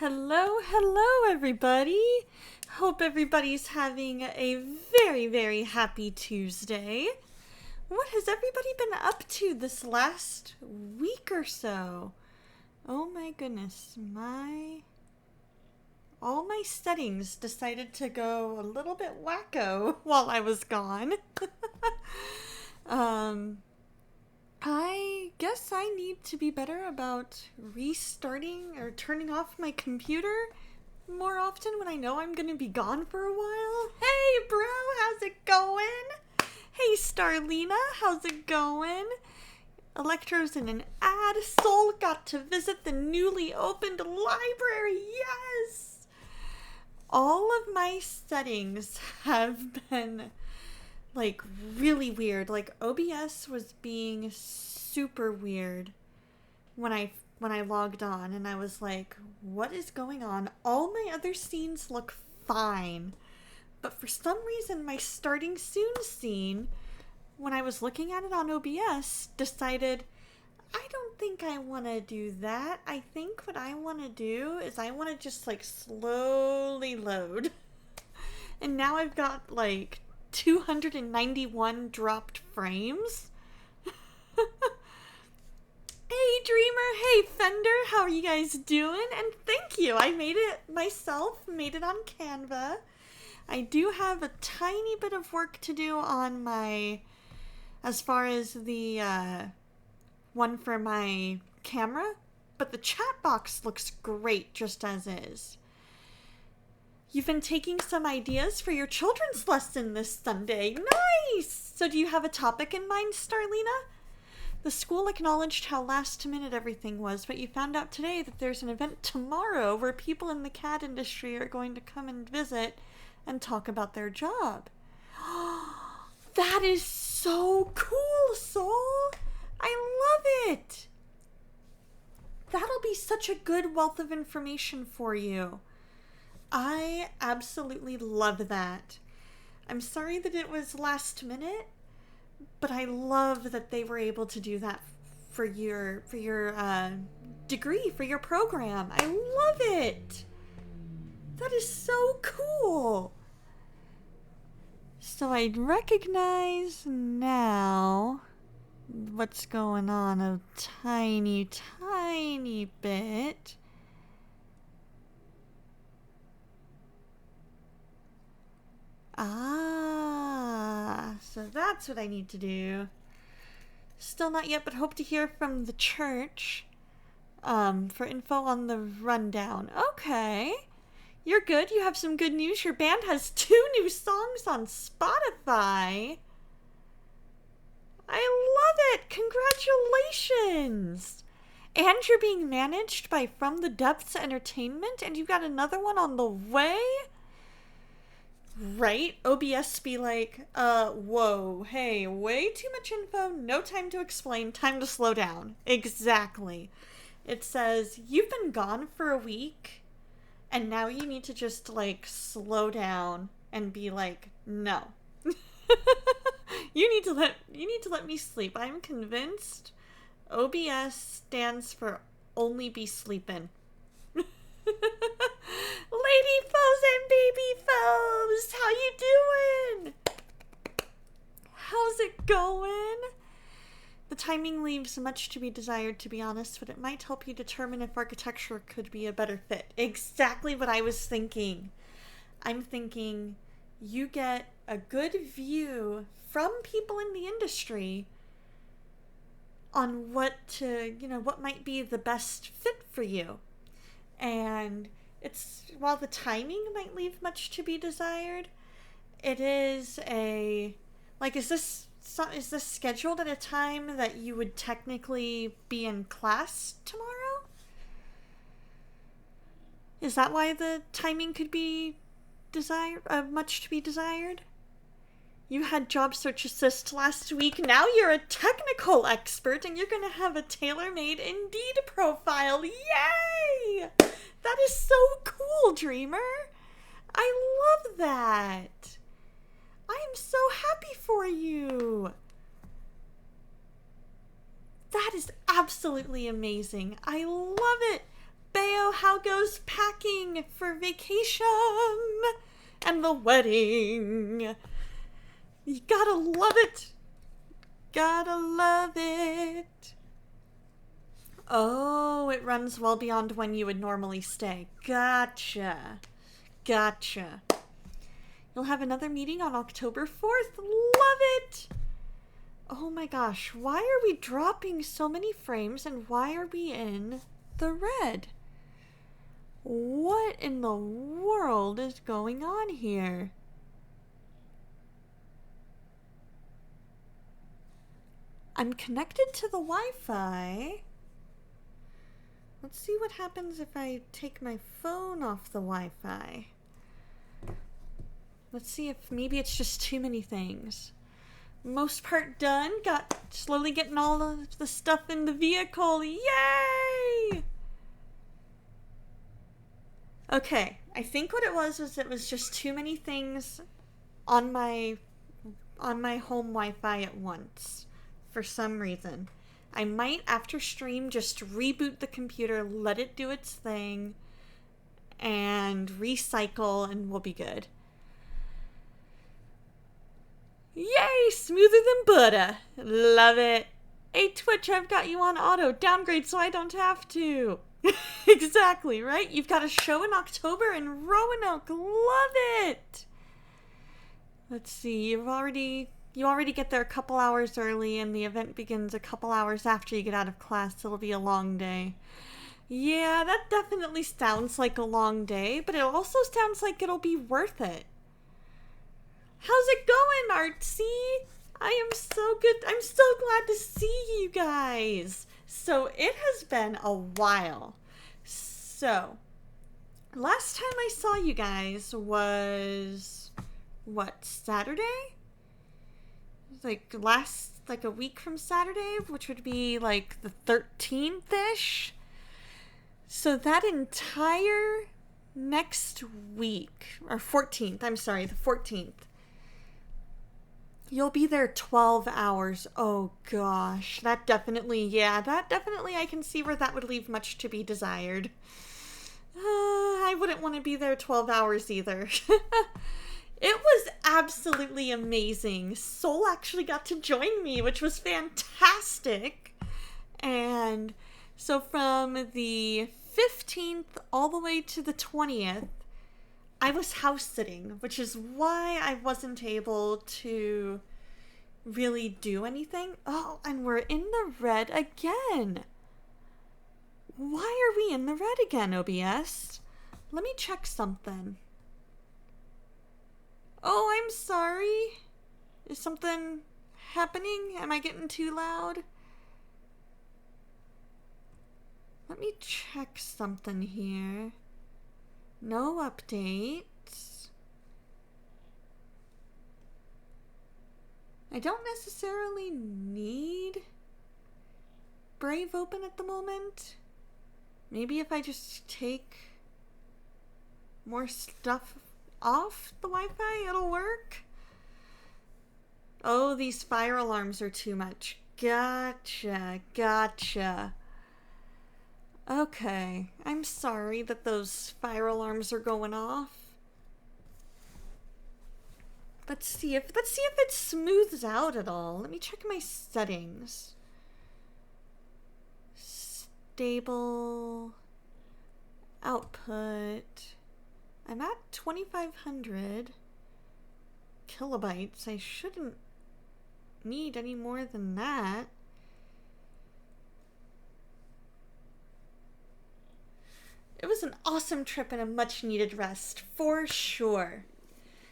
Hello, everybody. Hope everybody's having a very, very happy Tuesday. What has everybody been up to this last week or so? Oh my goodness, all my settings decided to go a little bit wacko while I was gone. I guess I need to be better about restarting or turning off my computer more often when I know I'm going to be gone for a while. Hey, bro, how's it going? Hey, Starlina, how's it going? Electro's in an ad. Soul got to visit the newly opened library. Yes! All of my settings have been really weird. OBS was being super weird when I logged on, and I was like, what is going on? All my other scenes look fine, but for some reason my starting soon scene, when I was looking at it on OBS, decided I don't think I want to do that. I think what I want to do is I want to just slowly load. And now I've got 291 dropped frames. Hey, Dreamer. Hey, Fender. How are you guys doing? And thank you. I made it myself. Made it on Canva. I do have a tiny bit of work to do on as far as the one for my camera, but the chat box looks great just as is. You've been taking some ideas for your children's lesson this Sunday. Nice! So do you have a topic in mind, Starlina? The school acknowledged how last minute everything was, but you found out today that there's an event tomorrow where people in the CAD industry are going to come and visit and talk about their job. That is so cool, Soul! I love it! That'll be such a good wealth of information for you. I absolutely love that. I'm sorry that it was last minute, but I love that they were able to do that for your degree, for your program. I love it. That is so cool. So I recognize now what's going on a tiny bit. So that's what I need to do. Still not yet, but hope to hear from the church for info on the rundown. Okay. You're good. You have some good news. Your band has 2 new songs on Spotify. I love it. Congratulations. And you're being managed by From the Depths Entertainment, and you got another one on the way? Right? OBS be like, whoa, hey, way too much info, no time to explain, time to slow down. Exactly. It says, you've been gone for a week, and now you need to just, slow down and be like, no. You need to let me sleep. I'm convinced OBS stands for only be sleepin'. Lady foes and baby foes, how you doing? How's it going? The timing leaves much to be desired, to be honest, but it might help you determine if architecture could be a better fit. Exactly what I was thinking. I'm thinking you get a good view from people in the industry on what might be the best fit for you. And while the timing might leave much to be desired, it is is this scheduled at a time that you would technically be in class tomorrow? Is that why the timing could be much to be desired? You had Job Search Assist last week. Now you're a technical expert and you're going to have a tailor-made Indeed profile. Yay! That is so cool, Dreamer. I love that. I am so happy for you. That is absolutely amazing. I love it. Beo, Leo, how goes packing for vacation and the wedding? You gotta love it. Gotta love it. Oh, it runs well beyond when you would normally stay. Gotcha. Gotcha. You'll have another meeting on October 4th. Love it. Oh my gosh, why are we dropping so many frames and why are we in the red? What in the world is going on here? I'm connected to the Wi-Fi. Let's see what happens if I take my phone off the Wi-Fi. Let's see if maybe it's just too many things. Most part done. Got slowly getting all of the stuff in the vehicle. Yay! Okay, I think what it was just too many things on my home Wi-Fi at once for some reason. I might, after stream, just reboot the computer, let it do its thing, and recycle, and we'll be good. Yay! Smoother than butter. Love it. Hey, Twitch, I've got you on auto. Downgrade so I don't have to. Exactly, right? You've got a show in October in Roanoke. Love it. Let's see. You already get there a couple hours early, and the event begins a couple hours after you get out of class. It'll be a long day. Yeah, that definitely sounds like a long day, but it also sounds like it'll be worth it. How's it going, Artsy? I am so good. I'm so glad to see you guys. So it has been a while. So last time I saw you guys was, what, Saturday? Like a week from Saturday, which would be like the 13th-ish. So that entire next week, or 14th, I'm sorry, the 14th. You'll be there 12 hours. Oh gosh, that definitely I can see where that would leave much to be desired. I wouldn't want to be there 12 hours either. It was absolutely amazing. Soul actually got to join me, which was fantastic. And so from the 15th all the way to the 20th, I was house sitting, which is why I wasn't able to really do anything. Oh, and we're in the red again. Why are we in the red again, OBS? Let me check something. Oh, I'm sorry. Is something happening? Am I getting too loud? Let me check something here. No updates. I don't necessarily need Brave open at the moment. Maybe if I just take more stuff off the Wi-Fi, it'll work. Oh, these fire alarms are too much. Gotcha. Okay, I'm sorry that those fire alarms are going off. Let's see if it smooths out at all. Let me check my settings. Stable output. I'm at 2,500 kilobytes. I shouldn't need any more than that. It was an awesome trip and a much needed rest, for sure.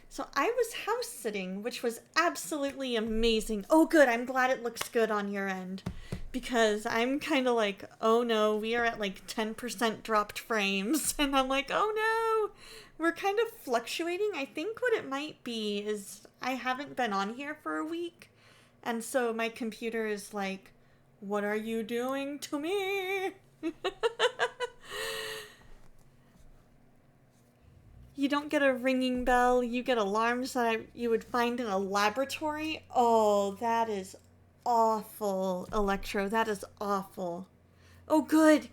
So I was house sitting, which was absolutely amazing. Oh good, I'm glad it looks good on your end. Because I'm kind of like, oh no, we are at like 10% dropped frames. And I'm like, oh no, we're kind of fluctuating. I think what it might be is I haven't been on here for a week. And so my computer is like, what are you doing to me? You don't get a ringing bell, you get alarms that you would find in a laboratory. Oh, that is awful, Electro. That is awful. Oh, good.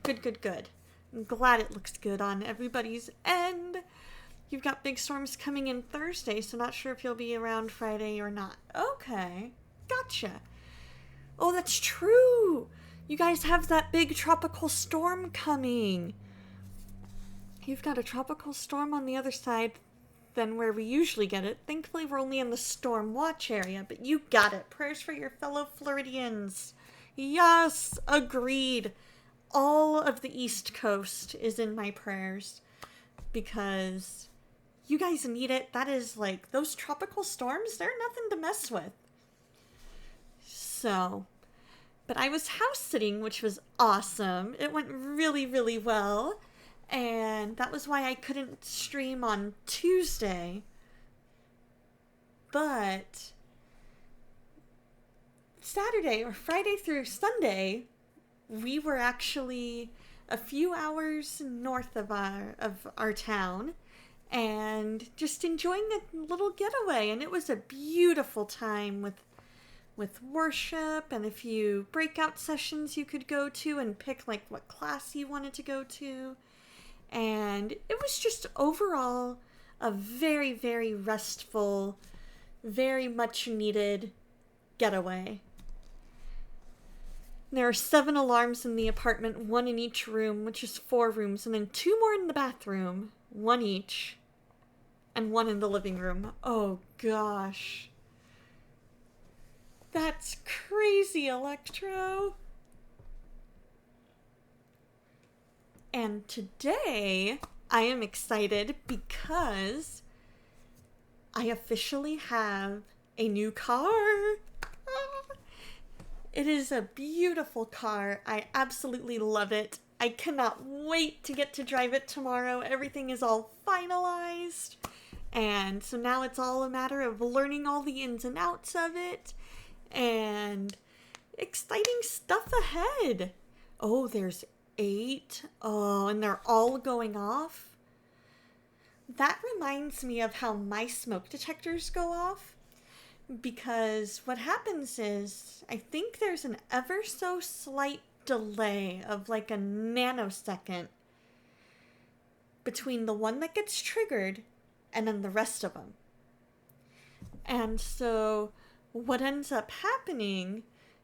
I'm glad it looks good on everybody's end. You've got big storms coming in Thursday, so not sure if you'll be around Friday or not. Okay, gotcha. Oh, that's true. You guys have that big tropical storm coming. You've got a tropical storm on the other side than where we usually get it. Thankfully, we're only in the storm watch area, but you got it. Prayers for your fellow Floridians. Yes, agreed. All of the East Coast is in my prayers because you guys need it. That is like, those tropical storms, they're nothing to mess with. So, but I was house sitting, which was awesome. It went really, really well. And that was why I couldn't stream on Tuesday. But Saturday or Friday through Sunday, we were actually a few hours north of our town and just enjoying a little getaway. And it was a beautiful time with worship and a few breakout sessions you could go to and pick like what class you wanted to go to. And it was just overall a very, very restful, very much needed getaway. There are 7 alarms in the apartment, 1 in each room, which is 4 rooms, and then 2 more in the bathroom, 1 each, and 1 in the living room. Oh gosh. That's crazy, Electro. And today, I am excited because I officially have a new car. It is a beautiful car. I absolutely love it. I cannot wait to get to drive it tomorrow. Everything is all finalized. And so now it's all a matter of learning all the ins and outs of it. And exciting stuff ahead. Oh, there's 8. Oh, and they're all going off. That reminds me of how my smoke detectors go off. Because what happens is, I think there's an ever so slight delay of like a nanosecond between the one that gets triggered and then the rest of them. And so what ends up happening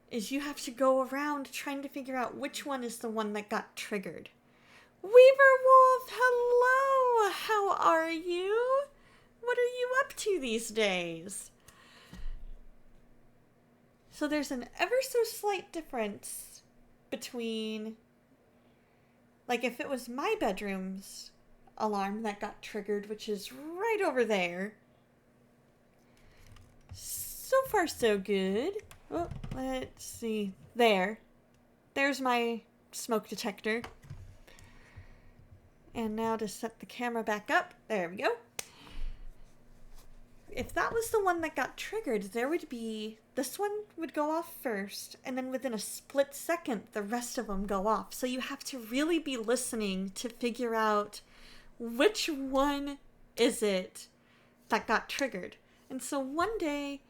is you have to go around trying to figure out which one is the one that got triggered. Weaver Wolf, hello! How are you? What are you up to these days? So there's an ever so slight difference between, like if it was my bedroom's alarm that got triggered, which is right over there. So far so good. Oh, let's see. There's my smoke detector. And now to set the camera back up. There we go. If that was the one that got triggered, this one would go off first, and then within a split second, the rest of them go off. So you have to really be listening to figure out which one is it that got triggered. And so one day,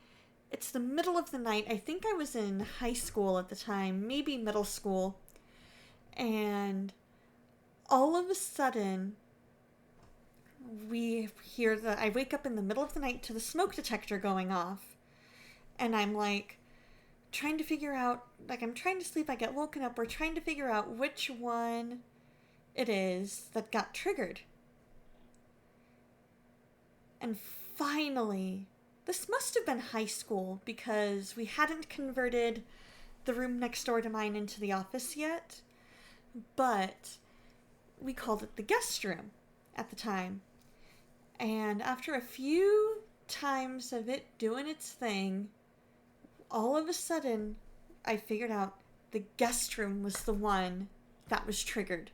it's the middle of the night. I think I was in high school at the time, maybe middle school. And all of a sudden, I wake up in the middle of the night to the smoke detector going off. And I'm like, trying to figure out, like I'm trying to sleep, I get woken up, we're trying to figure out which one it is that got triggered. And finally, this must have been high school because we hadn't converted the room next door to mine into the office yet, but we called it the guest room at the time. And after a few times of it doing its thing, all of a sudden, I figured out the guest room was the one that was triggered.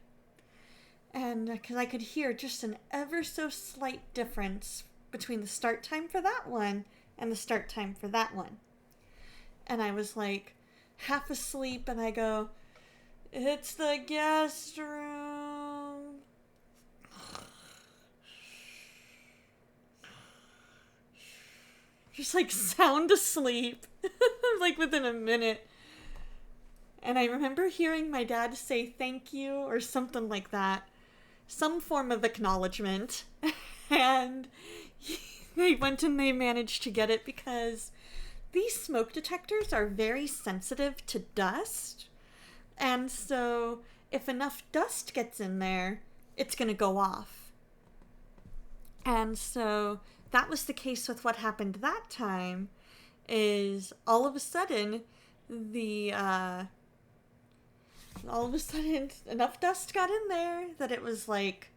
And because I could hear just an ever so slight difference between the start time for that one and the start time for that one. And I was like half asleep and I go, "It's the guest room." Just like sound asleep, like within a minute. And I remember hearing my dad say thank you or something like that. Some form of acknowledgement. And they went and they managed to get it because these smoke detectors are very sensitive to dust. And so if enough dust gets in there, it's going to go off. And so that was the case with what happened that time, is all of a sudden enough dust got in there that it was like,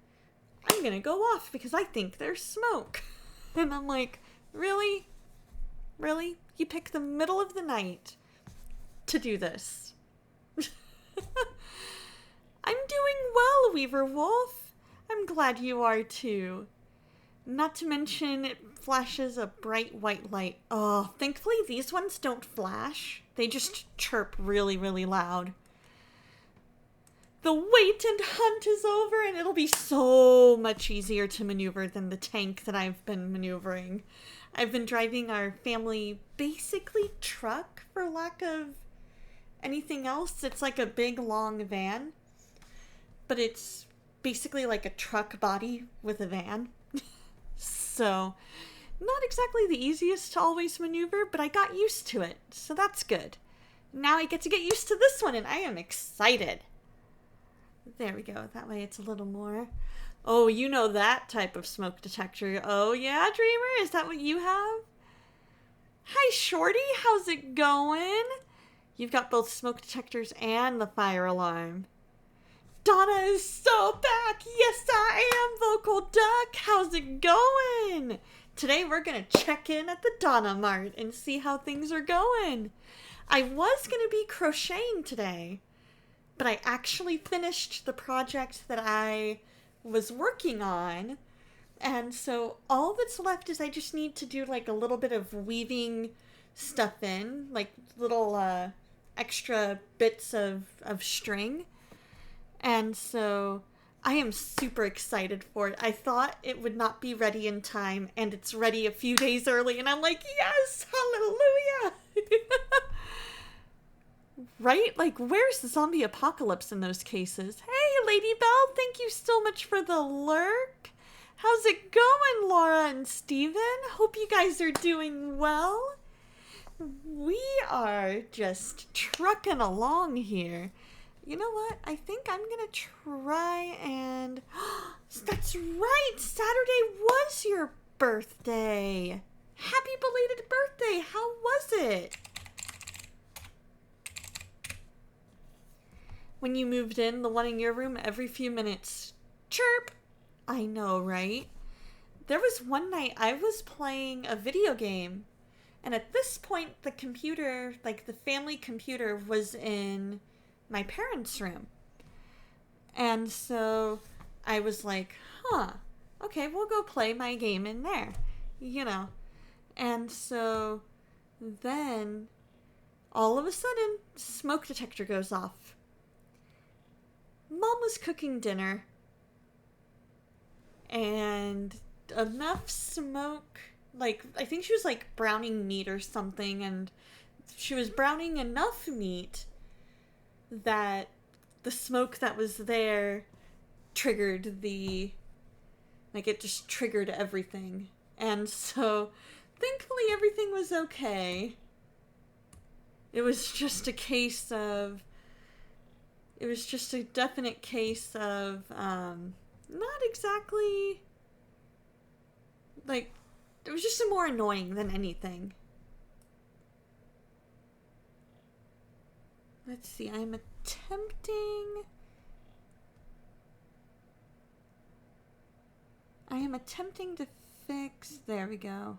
I'm going to go off because I think there's smoke. And I'm like, really? Really? You pick the middle of the night to do this? I'm doing well, Weaver Wolf. I'm glad you are too. Not to mention it flashes a bright white light. Oh, thankfully these ones don't flash. They just chirp really, really loud. The wait and hunt is over, and it'll be so much easier to maneuver than the tank that I've been maneuvering. I've been driving our family basically truck, for lack of anything else. It's like a big long van, but it's basically like a truck body with a van. So not exactly the easiest to always maneuver, but I got used to it, so that's good. Now I get to get used to this one, and I am excited. There we go. That way it's a little more. Oh, you know that type of smoke detector. Oh yeah, Dreamer? Is that what you have? Hi, Shorty. How's it going? You've got both smoke detectors and the fire alarm. Donna is so back. Yes, I am, Vocal Duck. How's it going? Today we're going to check in at the DonnaMart and see how things are going. I was going to be crocheting today, but I actually finished the project that I was working on. And so all that's left is I just need to do like a little bit of weaving stuff in, like little extra bits of string. And so I am super excited for it. I thought it would not be ready in time, and it's ready a few days early, and I'm like, yes, hallelujah! Right? Like, where's the zombie apocalypse in those cases? Hey, Lady Belle, thank you so much for the lurk. How's it going, Laura and Steven? Hope you guys are doing well. We are just trucking along here. You know what? I think I'm going to try and... That's right! Saturday was your birthday! Happy belated birthday! How was it? When you moved in, the one in your room, every few minutes, chirp! I know, right? There was one night I was playing a video game, and at this point, the computer, like the family computer, was in my parents' room. And so I was like, okay, we'll go play my game in there, you know. And so then all of a sudden, smoke detector goes off. Mom was cooking dinner, and enough smoke, like, I think she was like browning meat or something, and she was browning enough meat that the smoke that was there triggered it just triggered everything. And so thankfully everything was okay. It was just a definite case of not exactly, like, it was just more annoying than anything. Let's see, I'm attempting to fix, there we go.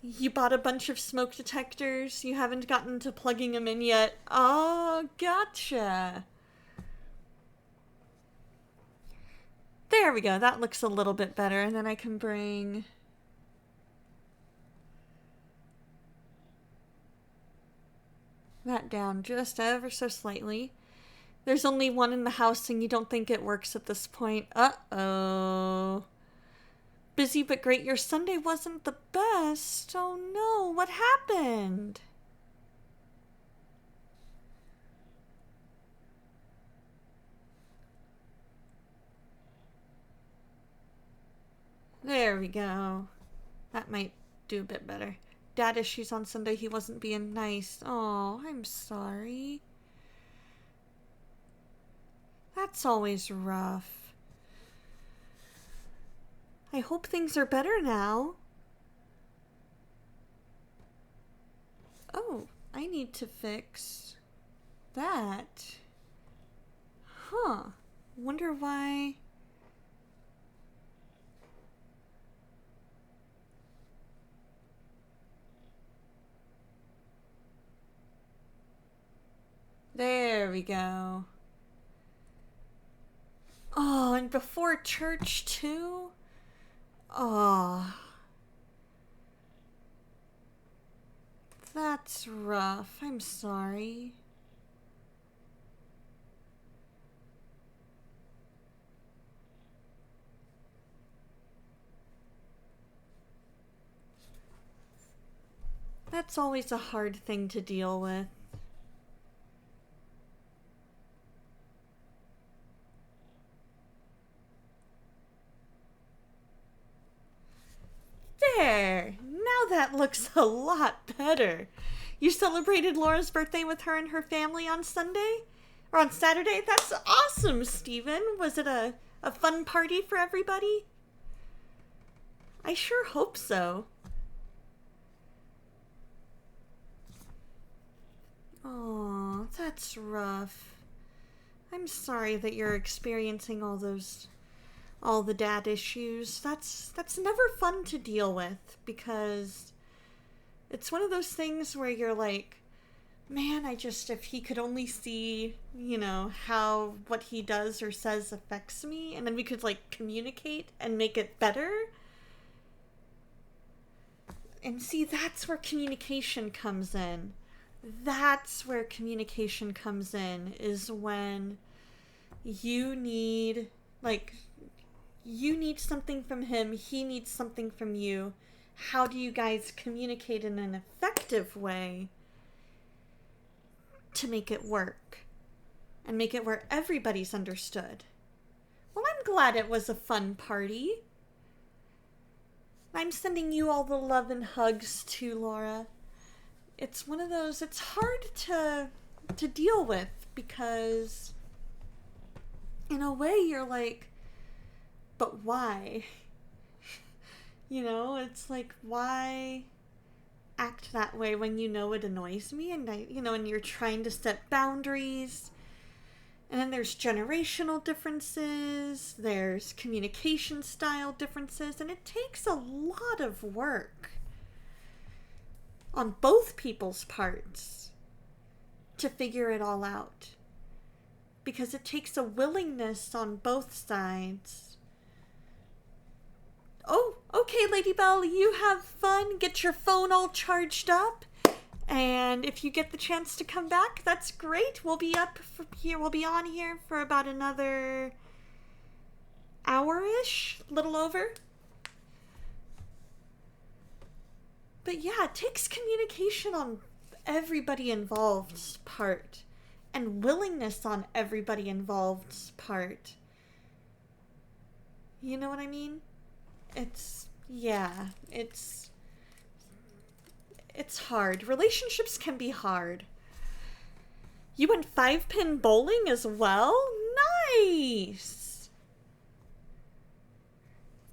You bought a bunch of smoke detectors. You haven't gotten to plugging them in yet. Oh, gotcha. There we go. That looks a little bit better. And then I can bring... that down just ever so slightly. There's only one in the house and you don't think it works at this point. Uh-oh. Busy but great. Your Sunday wasn't the best. Oh no, what happened? There we go. That might do a bit better. Dad issues on Sunday. He wasn't being nice. Oh, I'm sorry. That's always rough. I hope things are better now. Oh, I need to fix that. Huh. Wonder why. There we go. Oh, and before church too? Oh. That's rough. I'm sorry. That's always a hard thing to deal with. There! Now that looks a lot better. You celebrated Laura's birthday with her and her family on Sunday? Or on Saturday? That's awesome, Steven. Was it a fun party for everybody? I sure hope so. Oh, that's rough. I'm sorry that you're experiencing all the dad issues. That's never fun to deal with because it's one of those things where you're like, man, if he could only see, how what he does or says affects me, and then we could like communicate and make it better. And see, that's where communication comes in. That's where communication comes in, is when you need something from him, he needs something from you. How do you guys communicate in an effective way to make it work? And make it where everybody's understood. Well, I'm glad it was a fun party. I'm sending you all the love and hugs too, Laura. It's one of those, it's hard to deal with because in a way you're like, but why? It's like, why act that way when you know it annoys me and and you're trying to set boundaries. And then there's generational differences, there's communication style differences, and it takes a lot of work on both people's parts to figure it all out. Because it takes a willingness on both sides. Oh, okay, Lady Belle, you have fun. Get your phone all charged up. And if you get the chance to come back, that's great. We'll be on here for about another hour-ish, a little over. But yeah, it takes communication on everybody involved's part and willingness on everybody involved's part. You know what I mean? It's hard. Relationships can be hard. You went 5-pin bowling as well? Nice!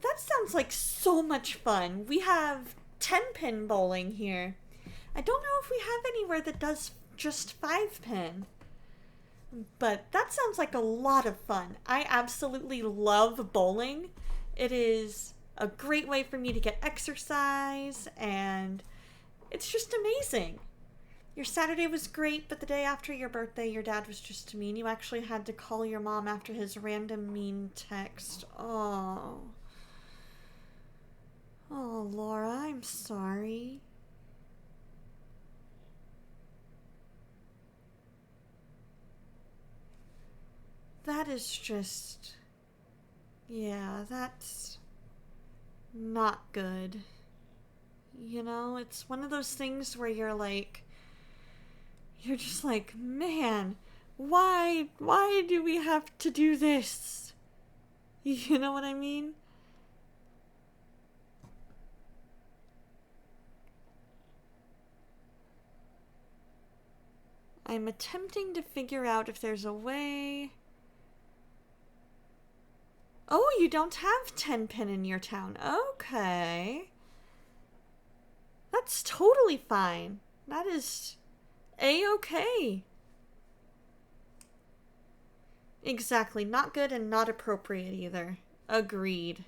That sounds like so much fun. We have 10-pin bowling here. I don't know if we have anywhere that does just 5-pin. But that sounds like a lot of fun. I absolutely love bowling. It is a great way for me to get exercise, and it's just amazing. Your Saturday was great, but the day after your birthday, your dad was just mean. You actually had to call your mom after his random mean text. Oh, Laura, I'm sorry. That is just... Yeah, that's not good. You know, it's one of those things where you're just like, man, why do we have to do this? You know what I mean? I'm attempting to figure out if there's a way. Oh, you don't have 10 pin in your town. Okay. That's totally fine. That is A-okay. Exactly. Not good and not appropriate either. Agreed.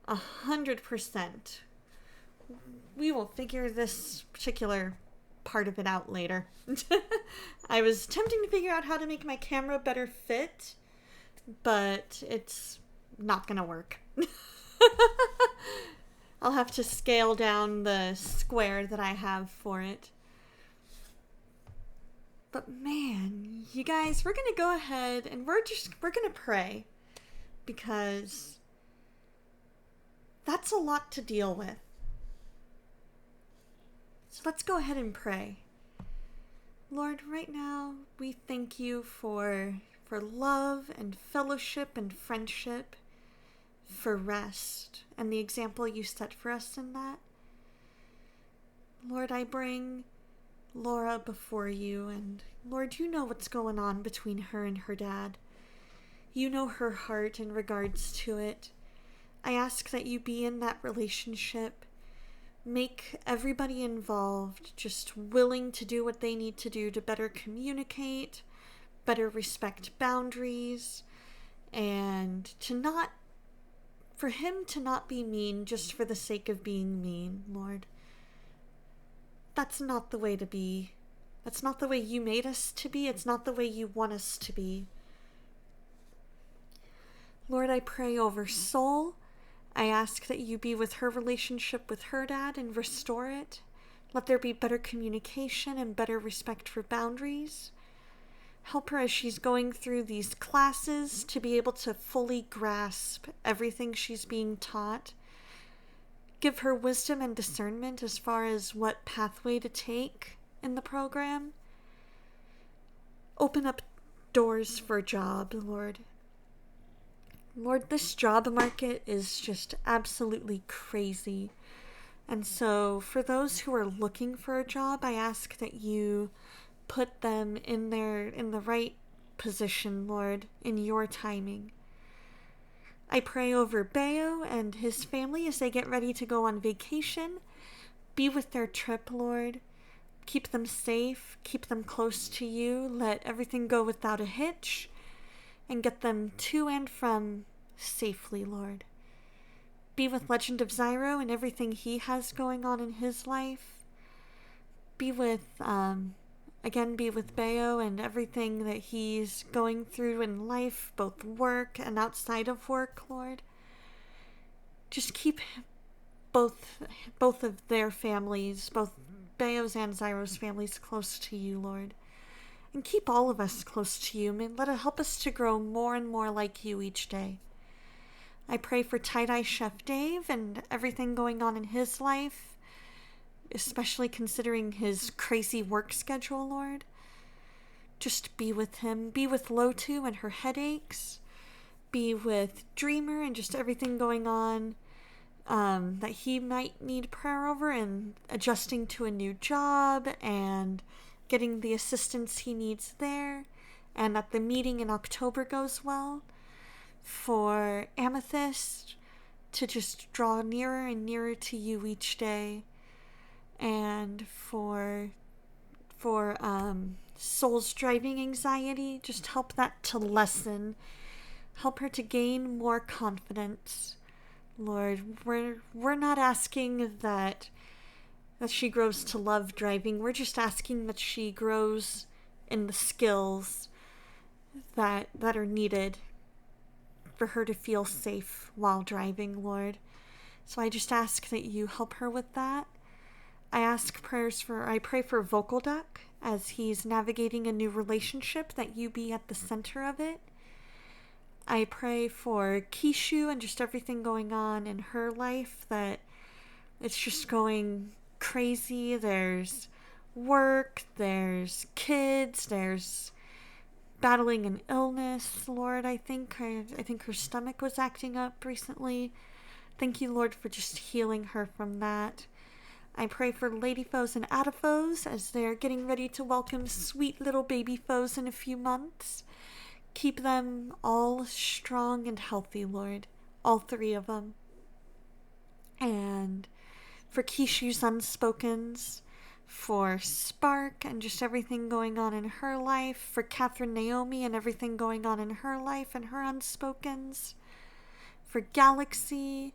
A 100%. We will figure this particular part of it out later. I was attempting to figure out how to make my camera better fit, but it's not gonna work. I'll have to scale down the square that I have for it. But man, you guys, we're gonna go ahead and we're gonna pray, because that's a lot to deal with. So let's go ahead and pray. Lord, right now we thank you for love and fellowship and friendship, for rest and the example you set for us in that. Lord, I bring Laura before you, and Lord, you know what's going on between her and her dad. You know her heart in regards to it. I ask that you be in that relationship. Make everybody involved just willing to do what they need to do to better communicate, better respect boundaries, and for him to not be mean just for the sake of being mean, Lord. That's not the way to be. That's not the way you made us to be. It's not the way you want us to be. Lord, I pray over Soul. I ask that you be with her relationship with her dad and restore it. Let there be better communication and better respect for boundaries. Help her as she's going through these classes to be able to fully grasp everything she's being taught. Give her wisdom and discernment as far as what pathway to take in the program. Open up doors for a job, Lord. Lord, this job market is just absolutely crazy. And so for those who are looking for a job, I ask that you put them in the right position, Lord, in your timing. I pray over Bayo and his family as they get ready to go on vacation. Be with their trip, Lord. Keep them safe. Keep them close to you. Let everything go without a hitch. And get them to and from safely, Lord. Be with Legend of Zyro and everything he has going on in his life. Be with Bayo and everything that he's going through in life, both work and outside of work, Lord. Just keep both of their families, both Bayo's and Zyro's families, close to you, Lord. And keep all of us close to you, and let it help us to grow more and more like you each day. I pray for Tie-Dye Chef Dave and everything going on in his life, especially considering his crazy work schedule, Lord. Just be with him. Be with Lotu and her headaches. Be with Dreamer and just everything going on that he might need prayer over, and adjusting to a new job and getting the assistance he needs there, and that the meeting in October goes well. For Amethyst to just draw nearer and nearer to you each day, and for Soul's driving anxiety, just help that to lessen. Help her to gain more confidence. Lord, we're not asking that she grows to love driving. We're just asking that she grows in the skills that are needed for her to feel safe while driving, Lord. So I just ask that you help her with that. I pray for Vocal Duck as he's navigating a new relationship, that you be at the center of it. I pray for Kishu and just everything going on in her life, that it's just going crazy. There's work, there's kids, there's battling an illness, Lord. I think her stomach was acting up recently. Thank you, Lord, for just healing her from that. I pray for lady foes and atafoes as they're getting ready to welcome sweet little baby foes in a few months. Keep them all strong and healthy, Lord. All three of them. And for Kishu's unspokens, for Spark and just everything going on in her life, for Catherine Naomi and everything going on in her life and her unspokens, for Galaxy,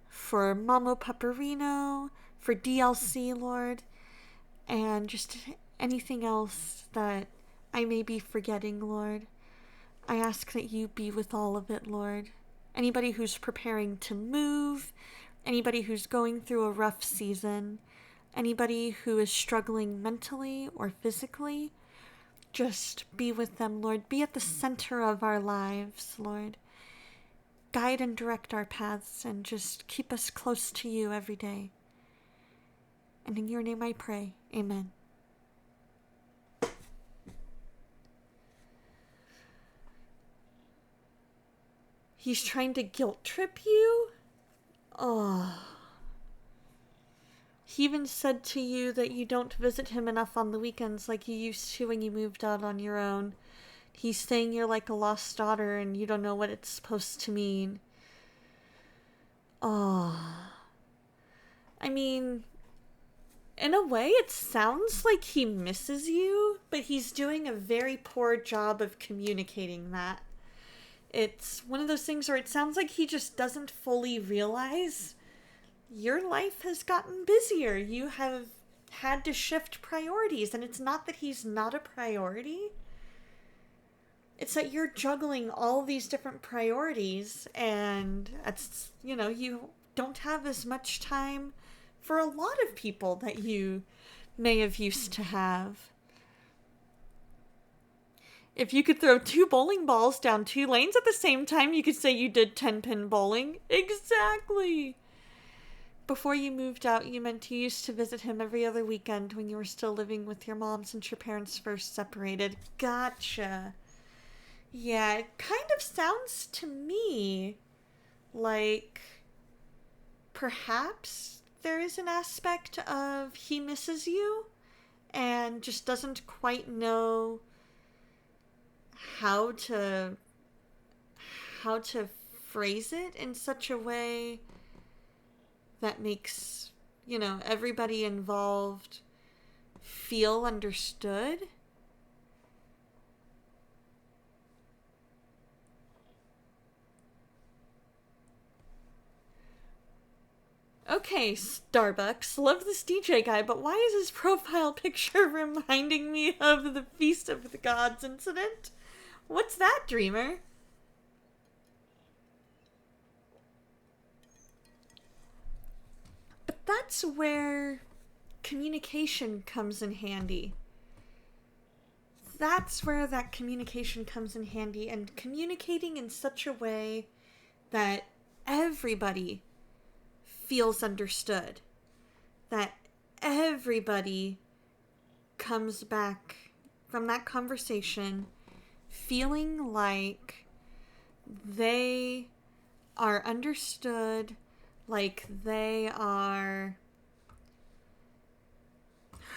for Mamo Paparino, for DLC, Lord, and just anything else that I may be forgetting, Lord. I ask that you be with all of it, Lord. Anybody who's preparing to move, anybody who's going through a rough season, anybody who is struggling mentally or physically, just be with them, Lord. Be at the center of our lives, Lord. Guide and direct our paths and just keep us close to you every day. And in your name I pray. Amen. He's trying to guilt trip you? Oh. He even said to you that you don't visit him enough on the weekends like you used to when you moved out on your own. He's saying you're like a lost daughter and you don't know what it's supposed to mean. Oh. I mean, in a way, it sounds like he misses you, but he's doing a very poor job of communicating that. It's one of those things where it sounds like he just doesn't fully realize your life has gotten busier. You have had to shift priorities, and it's not that he's not a priority. It's that you're juggling all these different priorities, and it's, you don't have as much time for a lot of people that you may have used to have. If you could throw 2 bowling balls down 2 lanes at the same time, you could say you did 10-pin bowling. Exactly! Before you moved out, you meant you used to visit him every other weekend when you were still living with your mom since your parents first separated. Gotcha. Yeah, it kind of sounds to me like perhaps there is an aspect of he misses you and just doesn't quite know how to phrase it in such a way that makes, everybody involved feel understood. Okay, Starbucks, love this DJ guy, but why is his profile picture reminding me of the Feast of the Gods incident? What's that, Dreamer? But that's where communication comes in handy. That's where that communication comes in handy, and communicating in such a way that everybody feels understood. That everybody comes back from that conversation feeling like they are understood, like they are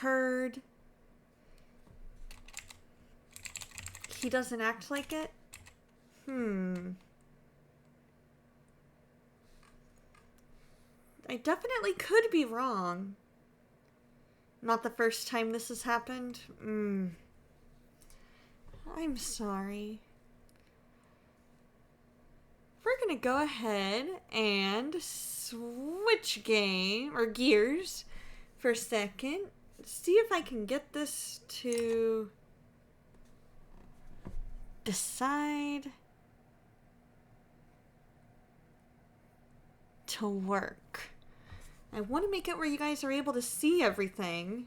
heard. He doesn't act like it? I definitely could be wrong. Not the first time this has happened. I'm sorry. We're gonna go ahead and switch gears for a second. See if I can get this to decide to work. I want to make it where you guys are able to see everything.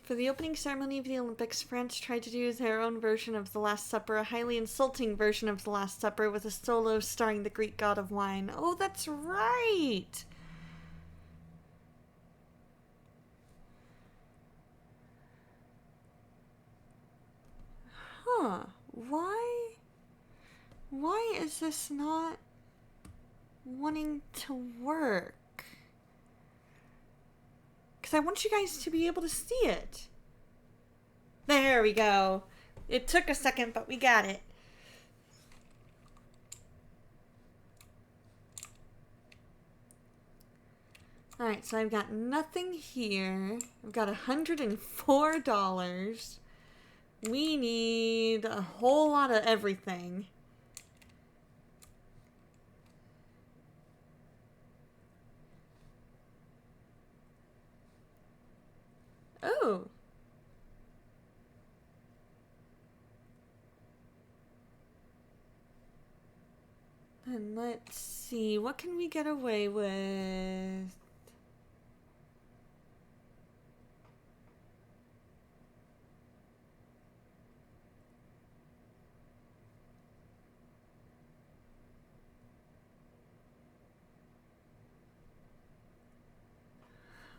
For the opening ceremony of the Olympics, France tried to do their own version of The Last Supper, a highly insulting version of The Last Supper with a solo starring the Greek god of wine. Oh, that's right! Huh. Why is this not wanting to work? Because I want you guys to be able to see it. There we go. It took a second, but we got it. Alright, so I've got nothing here. I've got $104. We need a whole lot of everything. Oh. Then let's see. What can we get away with?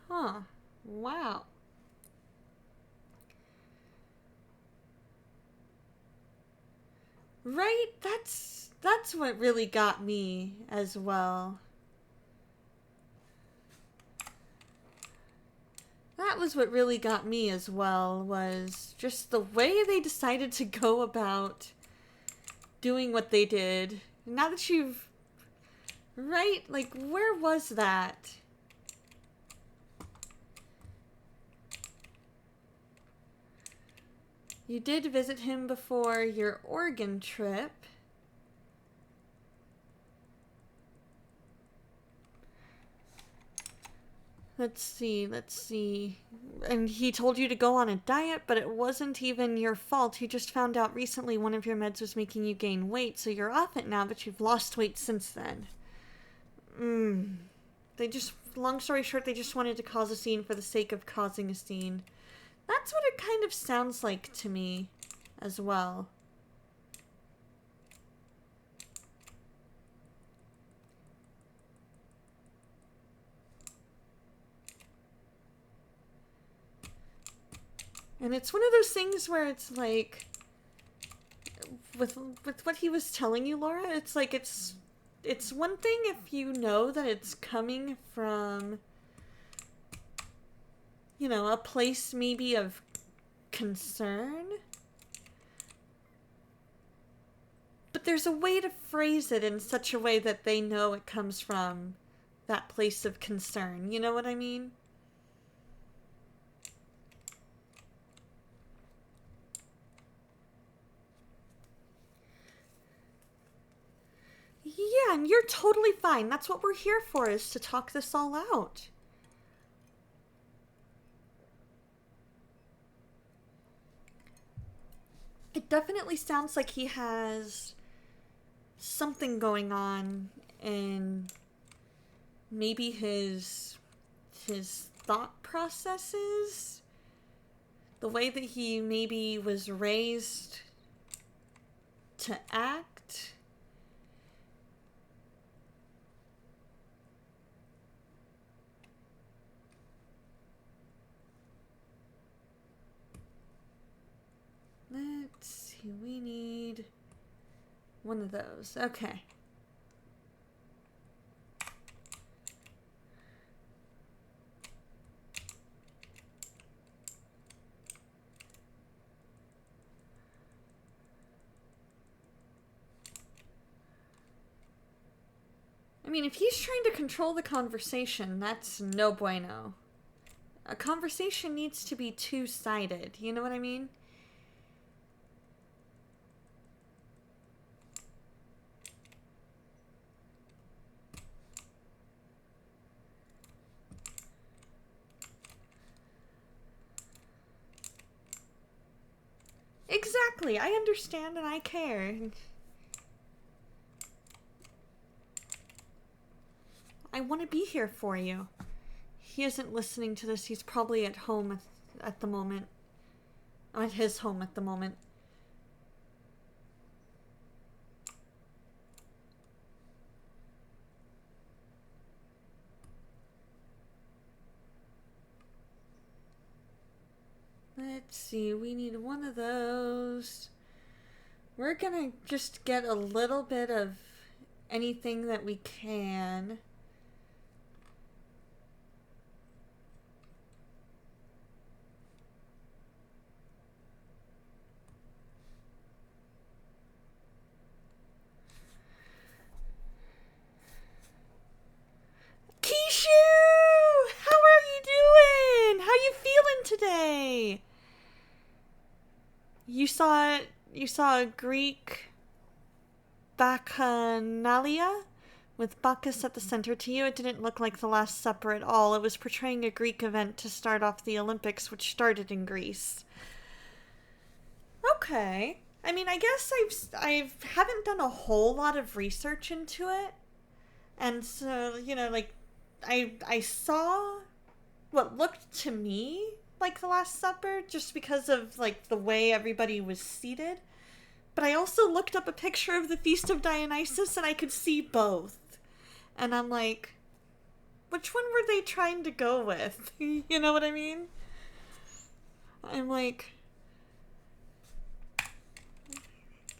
Huh. Wow. Right? That's what really got me as well. That was what really got me as well, was just the way they decided to go about doing what they did. Now that you've... Right? Like, where was that? You did visit him before your Oregon trip. Let's see. And he told you to go on a diet, but it wasn't even your fault. He just found out recently one of your meds was making you gain weight, so you're off it now, but you've lost weight since then. Long story short, they just wanted to cause a scene for the sake of causing a scene. That's what it kind of sounds like to me as well. And it's one of those things where it's like, with what he was telling you, Laura, it's like it's one thing if you know that it's coming from, you know, a place maybe of concern. But there's a way to phrase it in such a way that they know it comes from that place of concern. You know what I mean? Yeah, and you're totally fine. That's what we're here for, is to talk this all out. It definitely sounds like he has something going on in maybe his thought processes, the way that he maybe was raised to act. Let's see, we need one of those. Okay. I mean, if he's trying to control the conversation, that's no bueno. A conversation needs to be two-sided, you know what I mean? Exactly, I understand and I care. I want to be here for you. He isn't listening to this. He's probably at home at the moment. At his home at the moment. Let's see, we need one of those. We're gonna just get a little bit of anything that we can. Kishu! How are you doing? How you feeling today? You saw a Greek bacchanalia with Bacchus at the center. To you, it didn't look like the Last Supper at all. It was portraying a Greek event to start off the Olympics, which started in Greece. Okay. I mean, I guess I haven't done a whole lot of research into it. And so, like, I saw what looked to me like the Last Supper just because of, like, the way everybody was seated. But I also looked up a picture of the Feast of Dionysus and I could see both. And I'm like, which one were they trying to go with? You know what I mean? I'm like,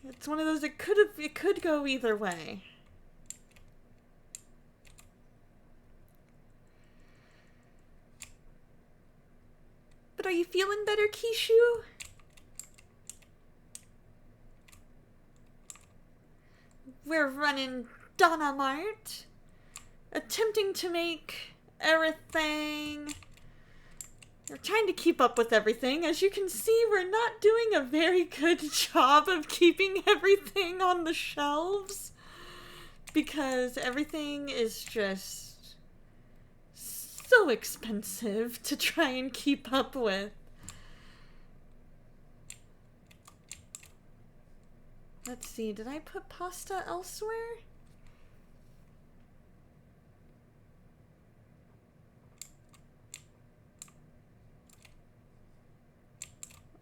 it's one of those, it could go either way. But are you feeling better, Kishu? We're running DonnaMart, attempting to make everything. We're trying to keep up with everything. As you can see, we're not doing a very good job of keeping everything on the shelves because everything is just so expensive to try and keep up with. Let's see, did I put pasta elsewhere?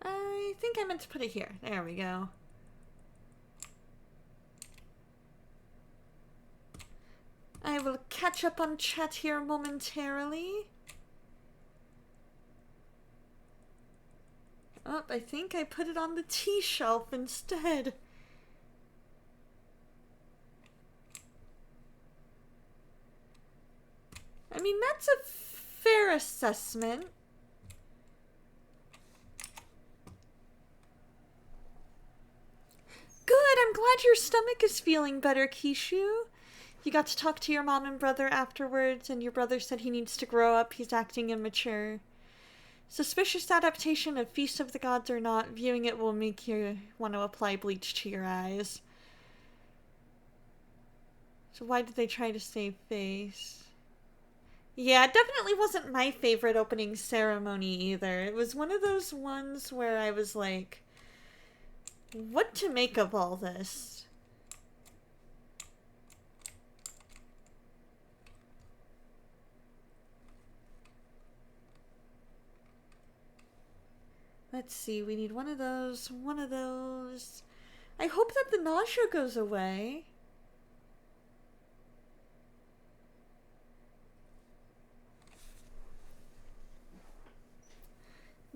I think I meant to put it here. There we go. I will catch up on chat here momentarily. Oh, I think I put it on the tea shelf instead. I mean, that's a fair assessment. Good, I'm glad your stomach is feeling better, Kishu. You got to talk to your mom and brother afterwards, and your brother said he needs to grow up. He's acting immature. Suspicious adaptation of Feast of the Gods or not, viewing it will make you want to apply bleach to your eyes. So why did they try to save face? Yeah, it definitely wasn't my favorite opening ceremony either. It was one of those ones where I was like, what to make of all this? Let's see, we need one of those, one of those. I hope that the nausea goes away.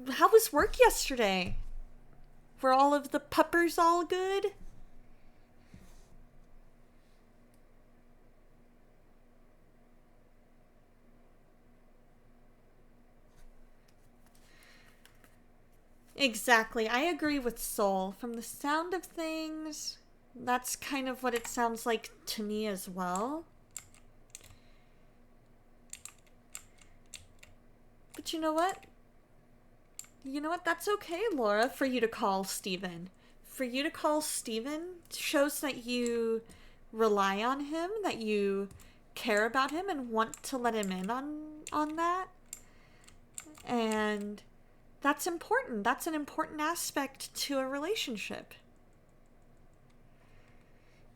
How was work yesterday? Were all of the puppers all good? Exactly. I agree with Soul. From the sound of things, that's kind of what it sounds like to me as well. But you know what? You know what? That's okay, Laura, for you to call Steven. For you to call Steven shows that you rely on him, that you care about him and want to let him in on that. And that's important. That's an important aspect to a relationship.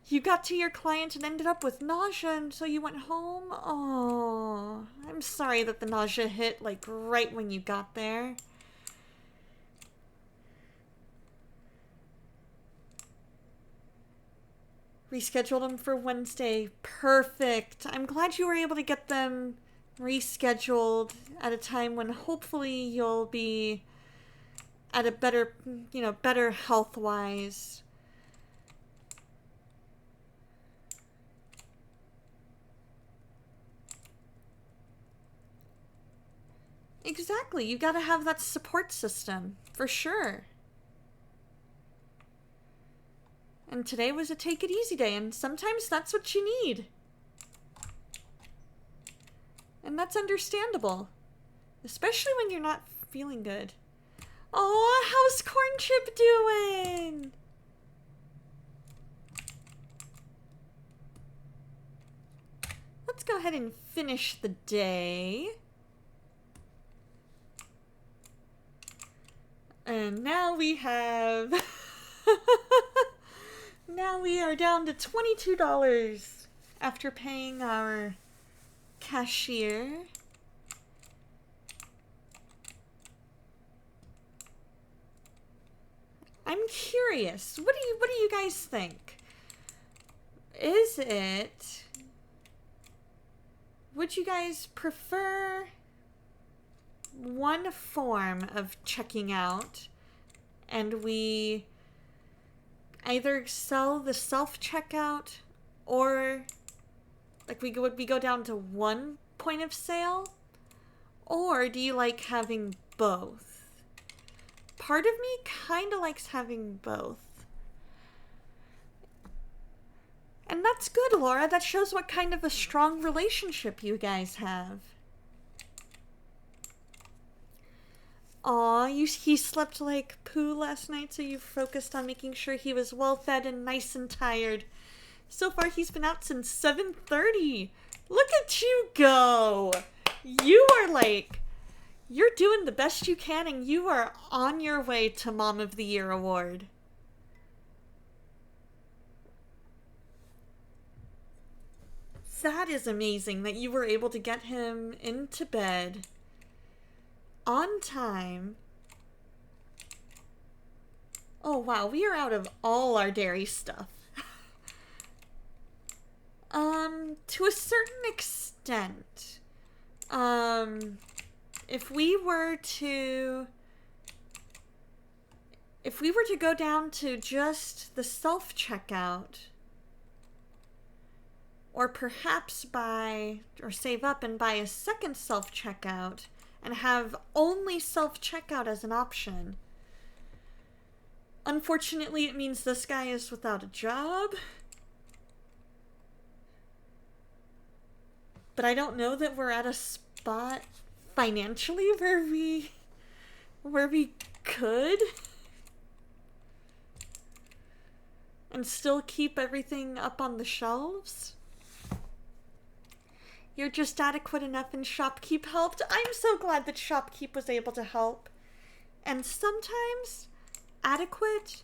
You got to your client and ended up with nausea, and so you went home? Oh, I'm sorry that the nausea hit, like, right when you got there. Rescheduled them for Wednesday. Perfect. I'm glad you were able to get them rescheduled at a time when hopefully you'll be at a better, better health-wise. Exactly. You gotta have that support system, for sure. And today was a take it easy day, and sometimes that's what you need. And that's understandable. Especially when you're not feeling good. Oh, how's Corn Chip doing? Let's go ahead and finish the day. And now we have... Now we are down to $22 after paying our cashier. I'm curious. What do you guys think? Is it... Would you guys prefer one form of checking out and we either sell the self-checkout or like we go down to one point of sale? Or do you like having both? Part of me kind of likes having both. And that's good, Laura. That shows what kind of a strong relationship you guys have. Aw, he slept like poo last night, so you focused on making sure he was well fed and nice and tired. So far, he's been out since 7:30. Look at you go! You are like, you're doing the best you can, and you are on your way to Mom of the Year award. That is amazing that you were able to get him into bed on time. Oh wow, we are out of all our dairy stuff. To a certain extent. If we were to go down to just the self-checkout, or perhaps buy or save up and buy a second self-checkout and have only self-checkout as an option. Unfortunately, it means this guy is without a job. But I don't know that we're at a spot financially where we could and still keep everything up on the shelves. You're just adequate enough and ShopKeep helped. I'm so glad that ShopKeep was able to help. And sometimes adequate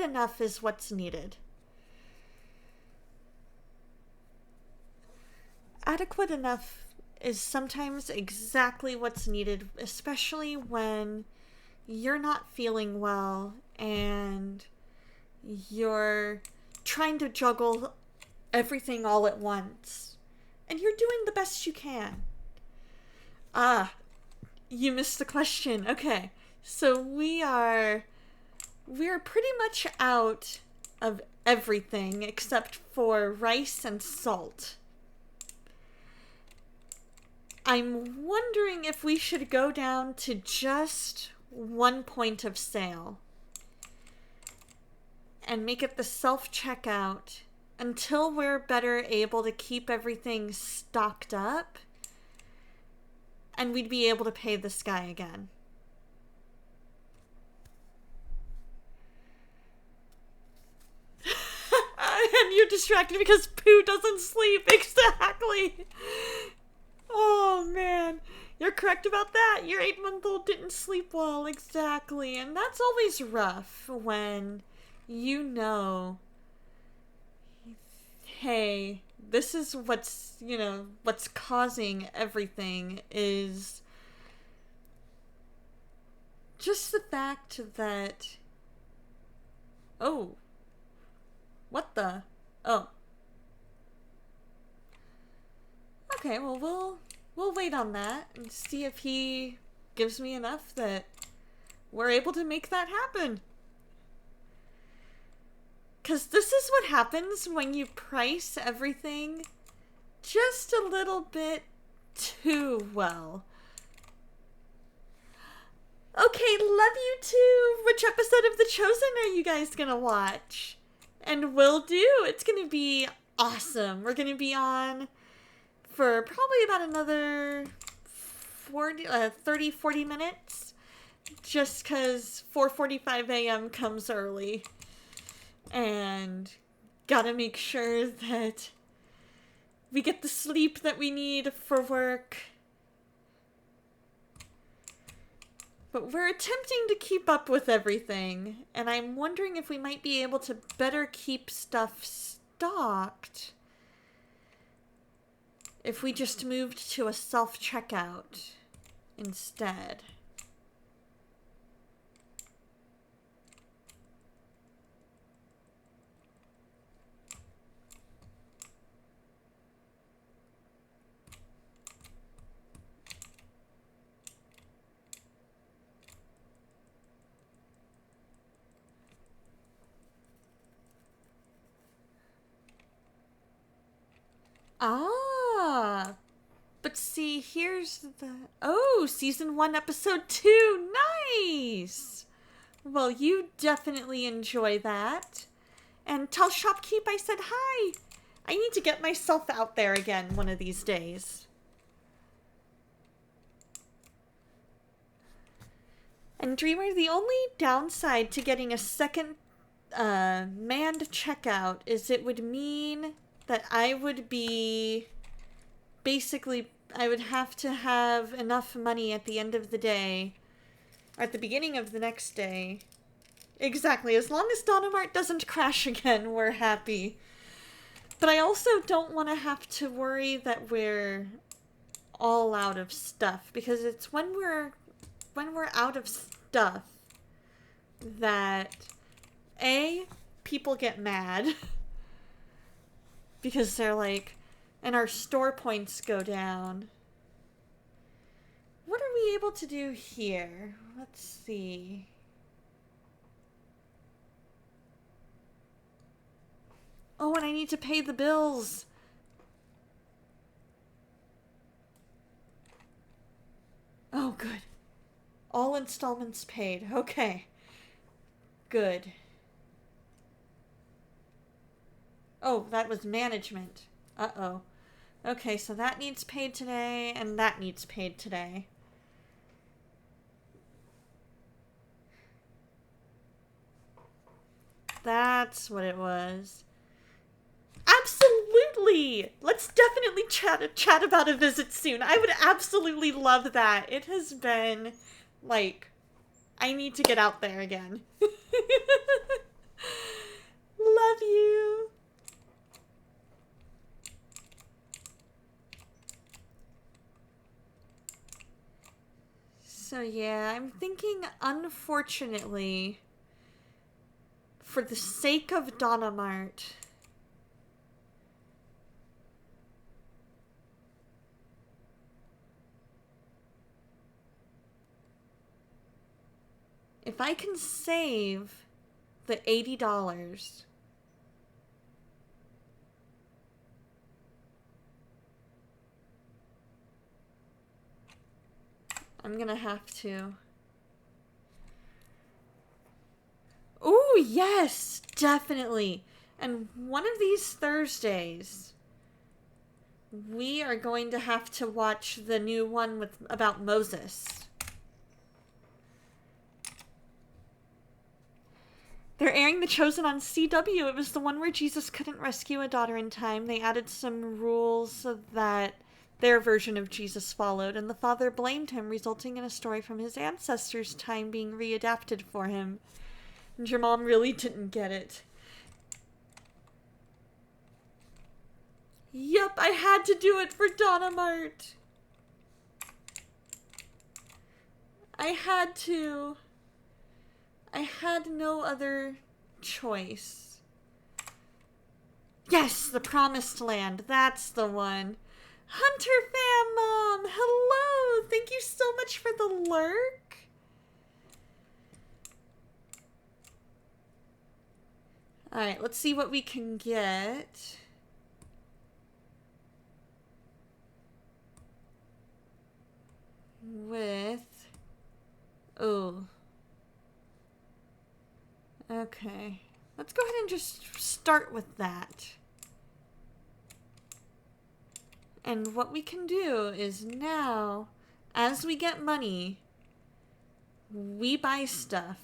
enough is what's needed. Adequate enough is sometimes exactly what's needed, especially when you're not feeling well and you're trying to juggle everything all at once. And you're doing the best you can. Ah, you missed the question. Okay, so we are pretty much out of everything except for rice and salt. I'm wondering if we should go down to just one point of sale and make it the self-checkout until we're better able to keep everything stocked up and we'd be able to pay this guy again. And you're distracted because Pooh doesn't sleep. Exactly. Oh, man. You're correct about that. Your 8-month-old didn't sleep well. Exactly. And that's always rough when you know, hey, this is what's causing everything is just the fact that, oh, What the? Oh. Okay, well, we'll wait on that and see if he gives me enough that we're able to make that happen. Because this is what happens when you price everything just a little bit too well. Okay, love you too. Which episode of The Chosen are you guys gonna watch? And will do. It's gonna be awesome. We're gonna be on for probably about another 30-40 minutes. Just because 4:45 a.m. comes early. And gotta make sure that we get the sleep that we need for work. But we're attempting to keep up with everything, and I'm wondering if we might be able to better keep stuff stocked if we just moved to a self-checkout instead. Ah, but see, here's the... Oh, season 1, episode 2. Nice! Well, you definitely enjoy that. And tell Shopkeep I said hi. I need to get myself out there again one of these days. And Dreamer, the only downside to getting a second manned checkout is it would mean that I would be... Basically, I would have to have enough money at the end of the day, or at the beginning of the next day. Exactly, as long as DonnaMart doesn't crash again, we're happy. But I also don't want to have to worry that we're all out of stuff, because it's when we're out of stuff that people get mad because they're like, and our store points go down. What are we able to do here? Let's see. Oh, and I need to pay the bills. Oh, good. All installments paid. Okay. Good. Oh, that was management. Uh-oh. Okay, so that needs paid today, and that needs paid today. That's what it was. Absolutely! Let's definitely chat about a visit soon. I would absolutely love that. It has been, like, I need to get out there again. Love you. So yeah, I'm thinking, unfortunately, for the sake of DonnaMart, if I can save the $80, I'm gonna have to. Ooh, yes, definitely. And one of these Thursdays, we are going to have to watch the new one about Moses. They're airing The Chosen on CW. It was the one where Jesus couldn't rescue a daughter in time. They added some rules so that their version of Jesus followed, and the father blamed him, resulting in a story from his ancestors' time being readapted for him. And your mom really didn't get it. Yep, I had to do it for DonnaMart. I had to. I had no other choice. Yes, the Promised Land. That's the one. Hunter Fam Mom, hello. Thank you so much for the lurk. Alright, let's see what we can get. With... Oh. Okay. Let's go ahead and just start with that. And what we can do is now, as we get money, we buy stuff.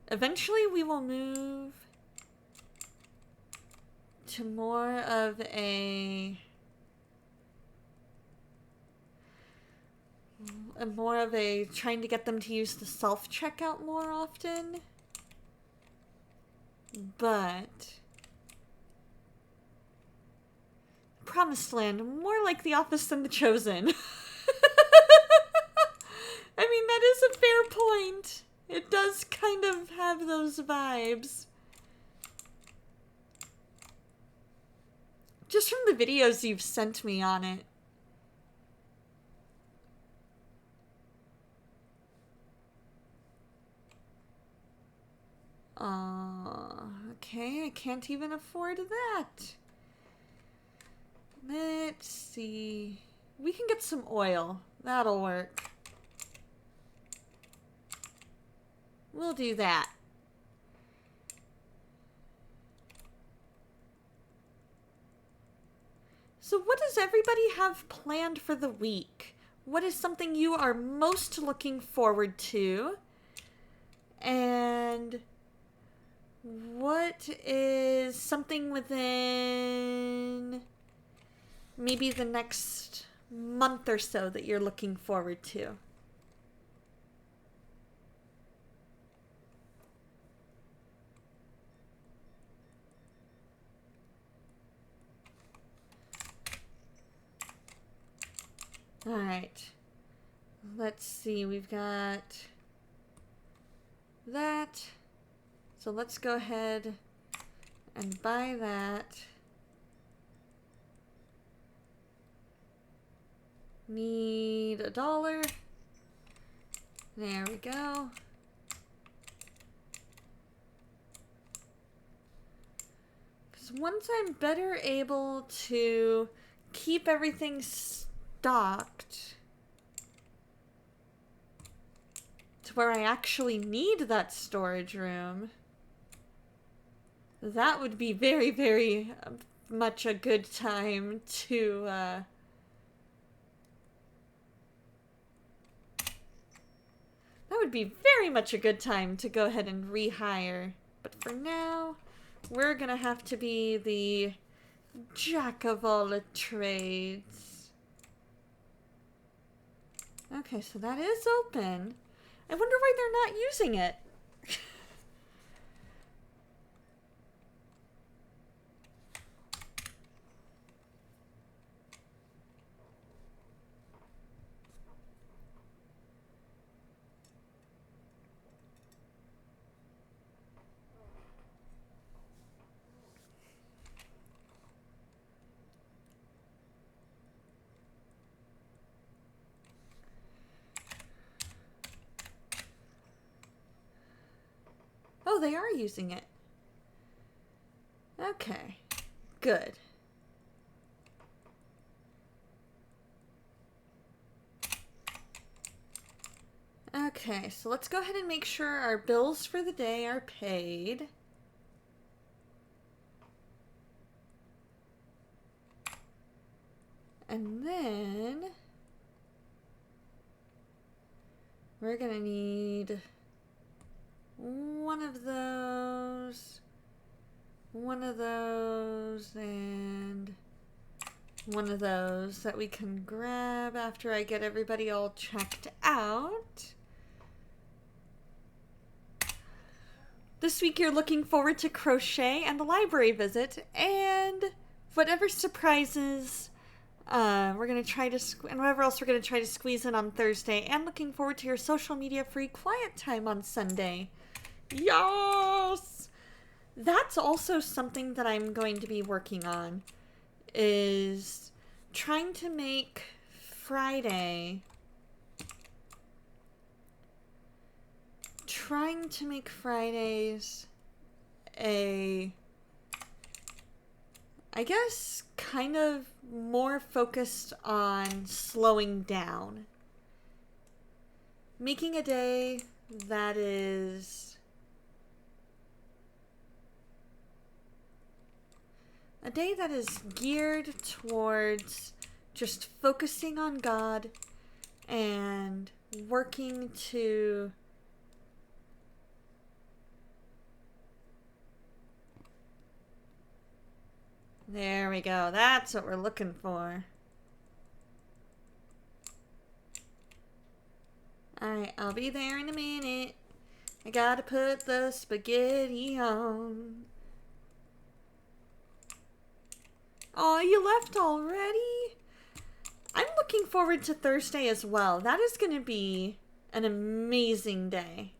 Eventually we will move to more of a trying to get them to use the self-checkout more often. But Promised Land, more like The Office than The Chosen. I mean, that is a fair point. It does kind of have those vibes. Just from the videos you've sent me on it. Okay, I can't even afford that. Let's see. We can get some oil. That'll work. We'll do that. So what does everybody have planned for the week? What is something you are most looking forward to? And what is something within maybe the next month or so that you're looking forward to? All right. Let's see. We've got that. So let's go ahead and buy that. Need $1. There we go. Because once I'm better able to keep everything stocked to where I actually need that storage room, that would be very, very much a good time to that would be very much a good time to go ahead and rehire. But for now, we're gonna have to be the jack of all the trades. Okay, so that is open. I wonder why they're not using it. Oh, they are using it. Okay, good. Okay, so let's go ahead and make sure our bills for the day are paid. And then we're gonna need one of those, and one of those that we can grab after I get everybody all checked out. This week you're looking forward to crochet and the library visit and whatever surprises we're going to try to, and whatever else we're going to try to squeeze in on Thursday, and looking forward to your social media free quiet time on Sunday. Yes! That's also something that I'm going to be working on, is trying to make Friday... Trying to make Fridays I guess, kind of more focused on slowing down. Making a day that is geared towards just focusing on God and working to there we go. That's what we're looking for. Alright, I'll be there in a minute. I gotta put the spaghetti on. Oh, you left already? I'm looking forward to Thursday as well. That is gonna be an amazing day.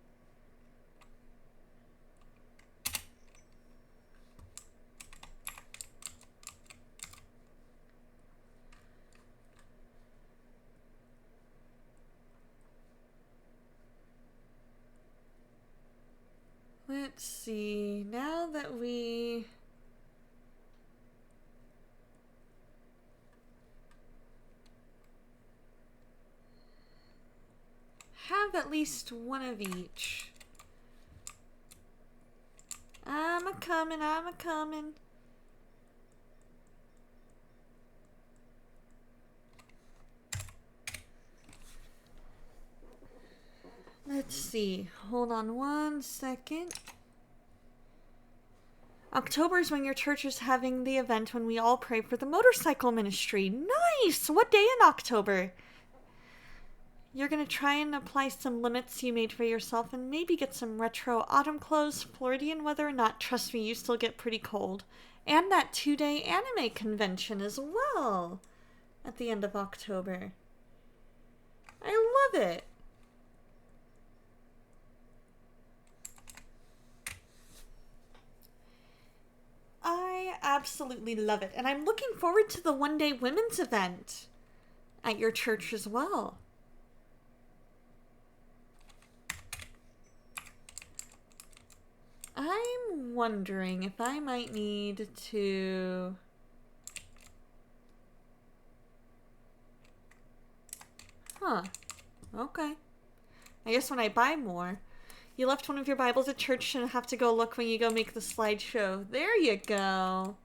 Let's see, now that we have at least one of each. I'm a-coming. Let's see, hold on one second. October is when your church is having the event when we all pray for the motorcycle ministry. Nice! What day in October? You're going to try and apply some limits you made for yourself and maybe get some retro autumn clothes, Floridian weather. Not, trust me, you still get pretty cold. And that 2-day anime convention as well at the end of October. I love it. I absolutely love it. And I'm looking forward to the one-day women's event at your church as well. I'm wondering if I might need to... Huh. Okay. I guess when I buy more... You left one of your Bibles at church and have to go look when you go make the slideshow. There you go.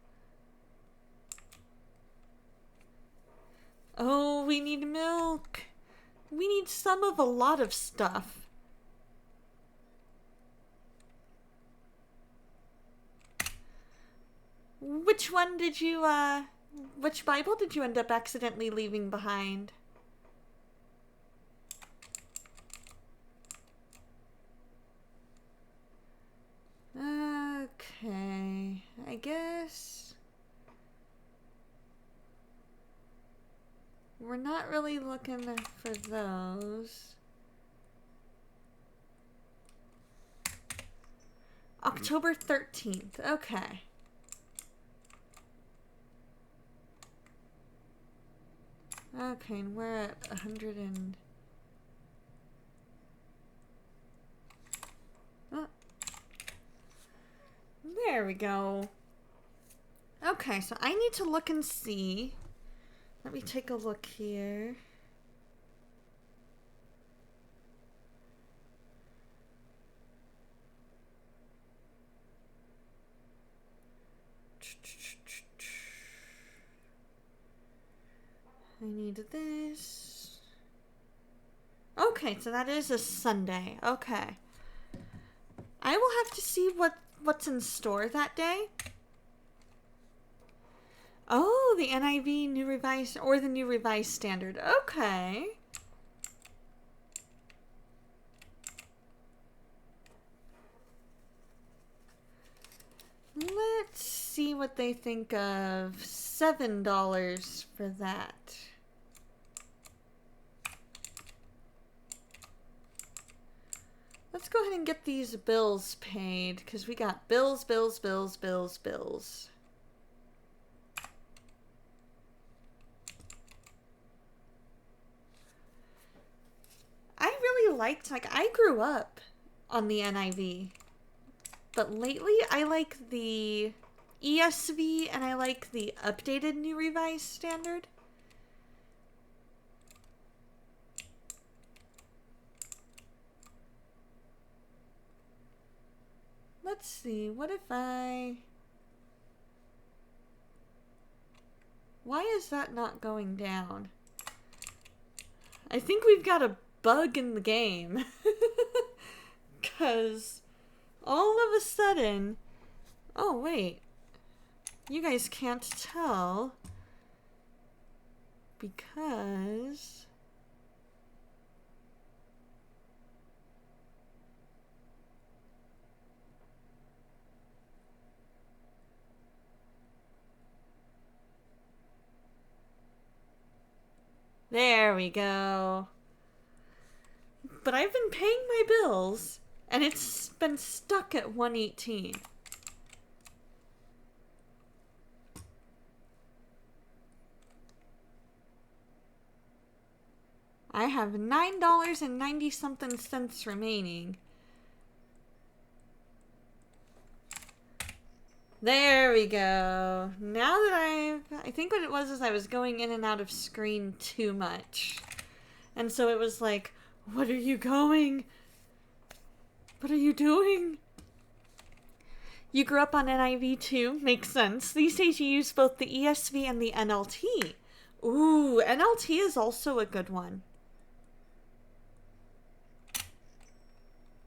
Oh, we need milk. We need some of a lot of stuff. Which one did you, which Bible did you end up accidentally leaving behind? Okay, I guess we're not really looking for those. October 13th, okay. Okay, and we're at 100 and... Oh. There we go. Okay, so I need to look and see. Let me take a look here. I need this. Okay, so that is a Sunday. Okay. I will have to see what's in store that day. Oh, the NIV New Revised, or the New Revised Standard. Okay. Let's see what they think of $7 for that. Let's go ahead and get these bills paid, because we got bills, bills, bills, bills, bills. I really liked, I grew up on the NIV, but lately I like the ESV and I like the updated New Revised Standard. Let's see, what if why is that not going down? I think we've got a bug in the game. Because all of a sudden, oh wait, you guys can't tell because there we go. But I've been paying my bills, and it's been stuck at 118. I have $9.90 something remaining. There we go. Now that I think what it was is I was going in and out of screen too much. And so it was like, what are you going? What are you doing? You grew up on NIV too? Makes sense. These days you use both the ESV and the NLT. Ooh, NLT is also a good one.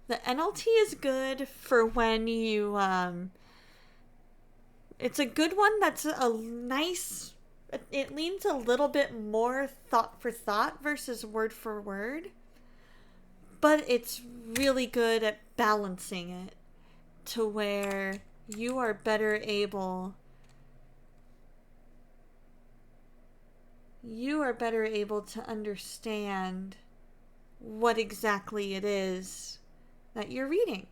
The NLT is good for when you, it's a good one that's a nice, it leans a little bit more thought for thought versus word for word. But it's really good at balancing it to where you are better able to understand what exactly it is that you're reading.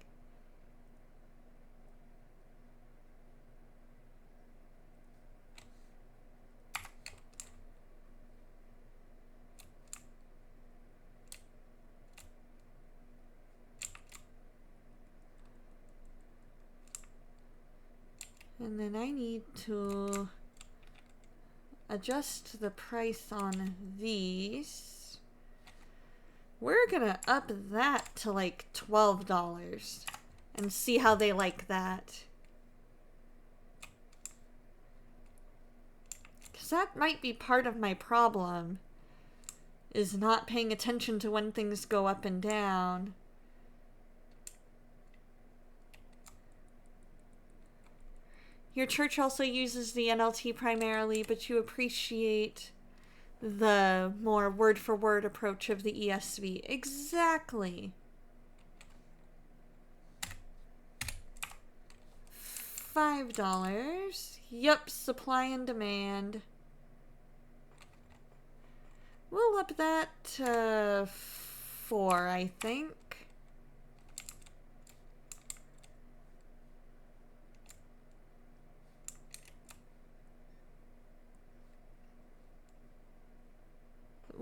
And then I need to adjust the price on these. We're gonna up that to like $12 and see how they like that. Because that might be part of my problem, is not paying attention to when things go up and down. Your church also uses the NLT primarily, but you appreciate the more word-for-word approach of the ESV. Exactly. $5. Yep, supply and demand. We'll up that to 4, I think.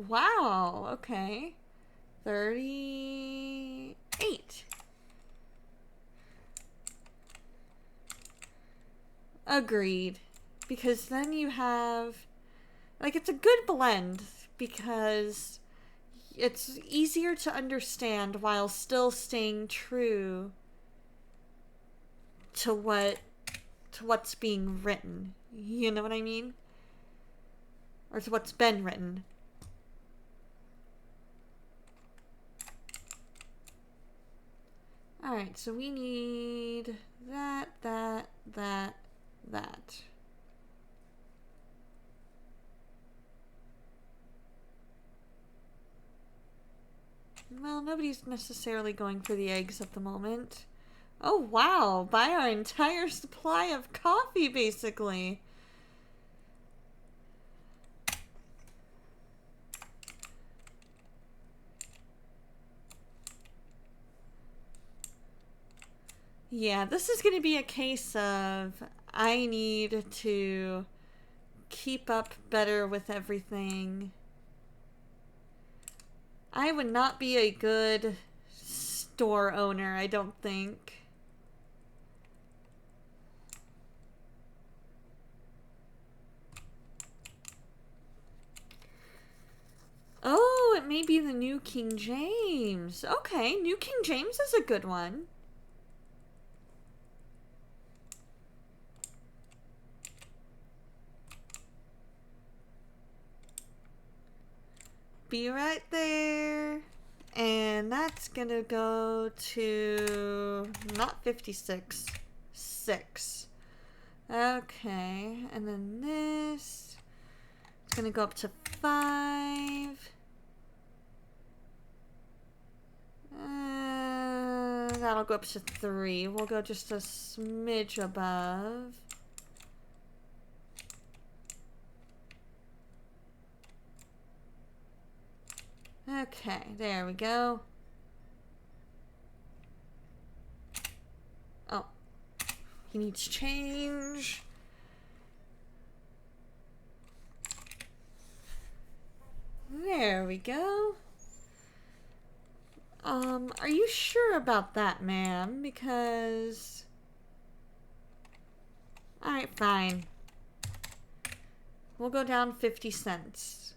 Wow, okay. 38. Agreed. Because then you have, like, it's a good blend because it's easier to understand while still staying true to what's being written. You know what I mean? Or to what's been written. Alright, so we need that. Well, nobody's necessarily going for the eggs at the moment. Oh, wow. Buy our entire supply of coffee, basically. Yeah, this is going to be a case of I need to keep up better with everything. I would not be a good store owner, I don't think. Oh, it may be the New King James. Okay, New King James is a good one. Be right there. And that's gonna go to not 56, 6. Okay, and then this is gonna go up to 5. That'll go up to 3. We'll go just a smidge above. Okay, there we go. Oh, he needs change. There we go. Are you sure about that, ma'am? Because... Alright, fine. We'll go down 50 cents.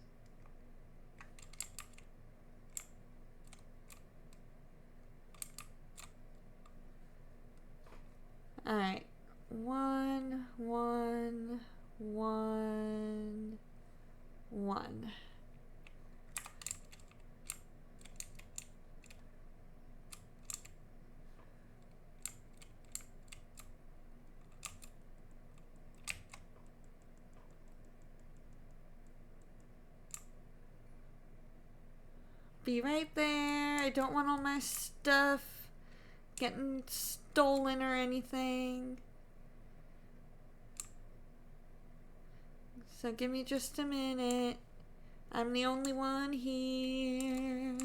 Alright. 1, 1, 1, 1. Be right there. I don't want all my stuff getting stolen or anything. So give me just a minute. I'm the only one here.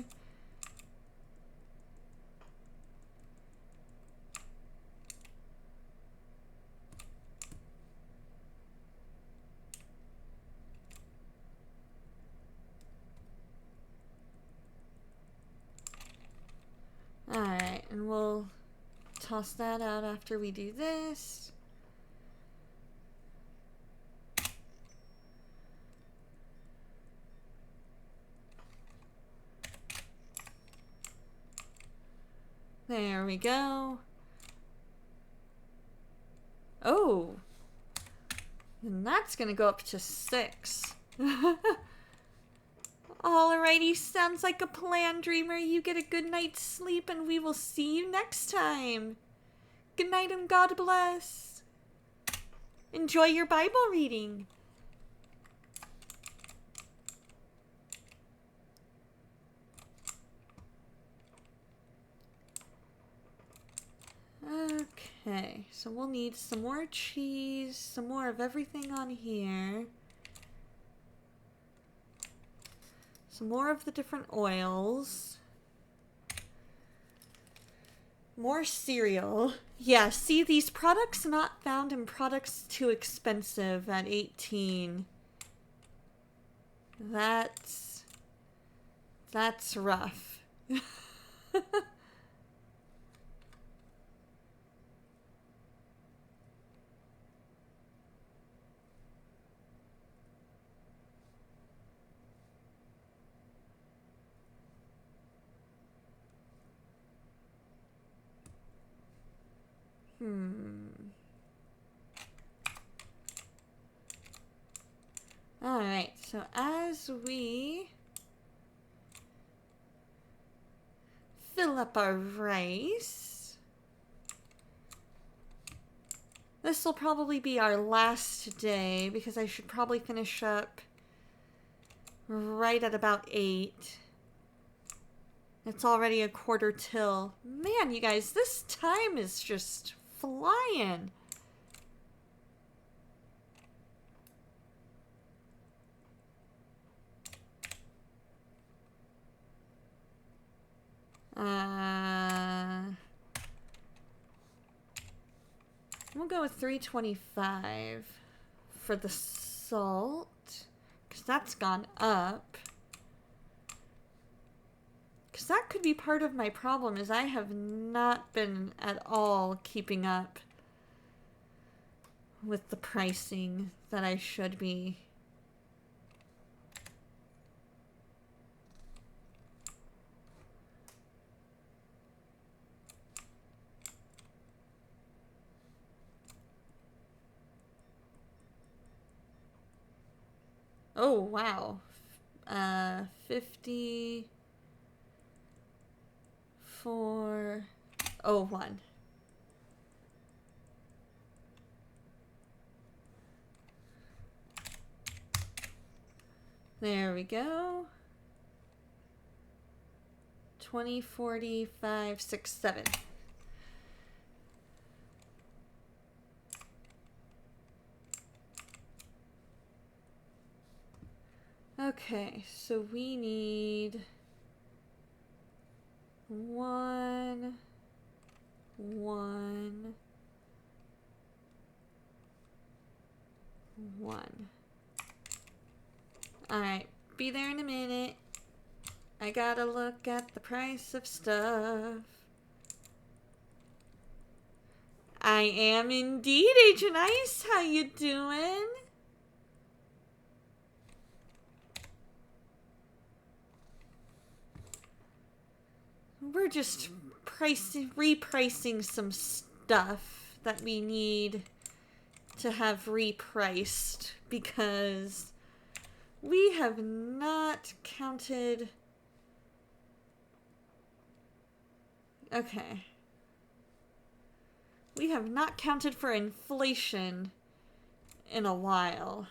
Alright, and we'll toss that out after we do this. There we go. Oh. And that's gonna go up to 6. Alrighty, sounds like a plan, Dreamer. You get a good night's sleep and we will see you next time. Good night and God bless. Enjoy your Bible reading. Okay, so we'll need some more cheese, some more of everything on here. Some more of the different oils. More cereal. Yeah, see, these products not found in products too expensive at 18. That's rough. Alright, so as we fill up our rice, this will probably be our last day because I should probably finish up right at about 8. It's already a quarter till. Man, you guys, this time is just flying. We'll go with $3.25 for the salt, because that's gone up. Because that could be part of my problem, is I have not been at all keeping up with the pricing that I should be. Oh, wow. 54.01. There we go. 20.45.67. Okay, so we need 1, 1, 1. Alright, be there in a minute. I gotta look at the price of stuff. I am indeed, Agent Ice. How you doing? We're just repricing some stuff that we need to have repriced because we have not counted. Okay. We have not counted for inflation in a while.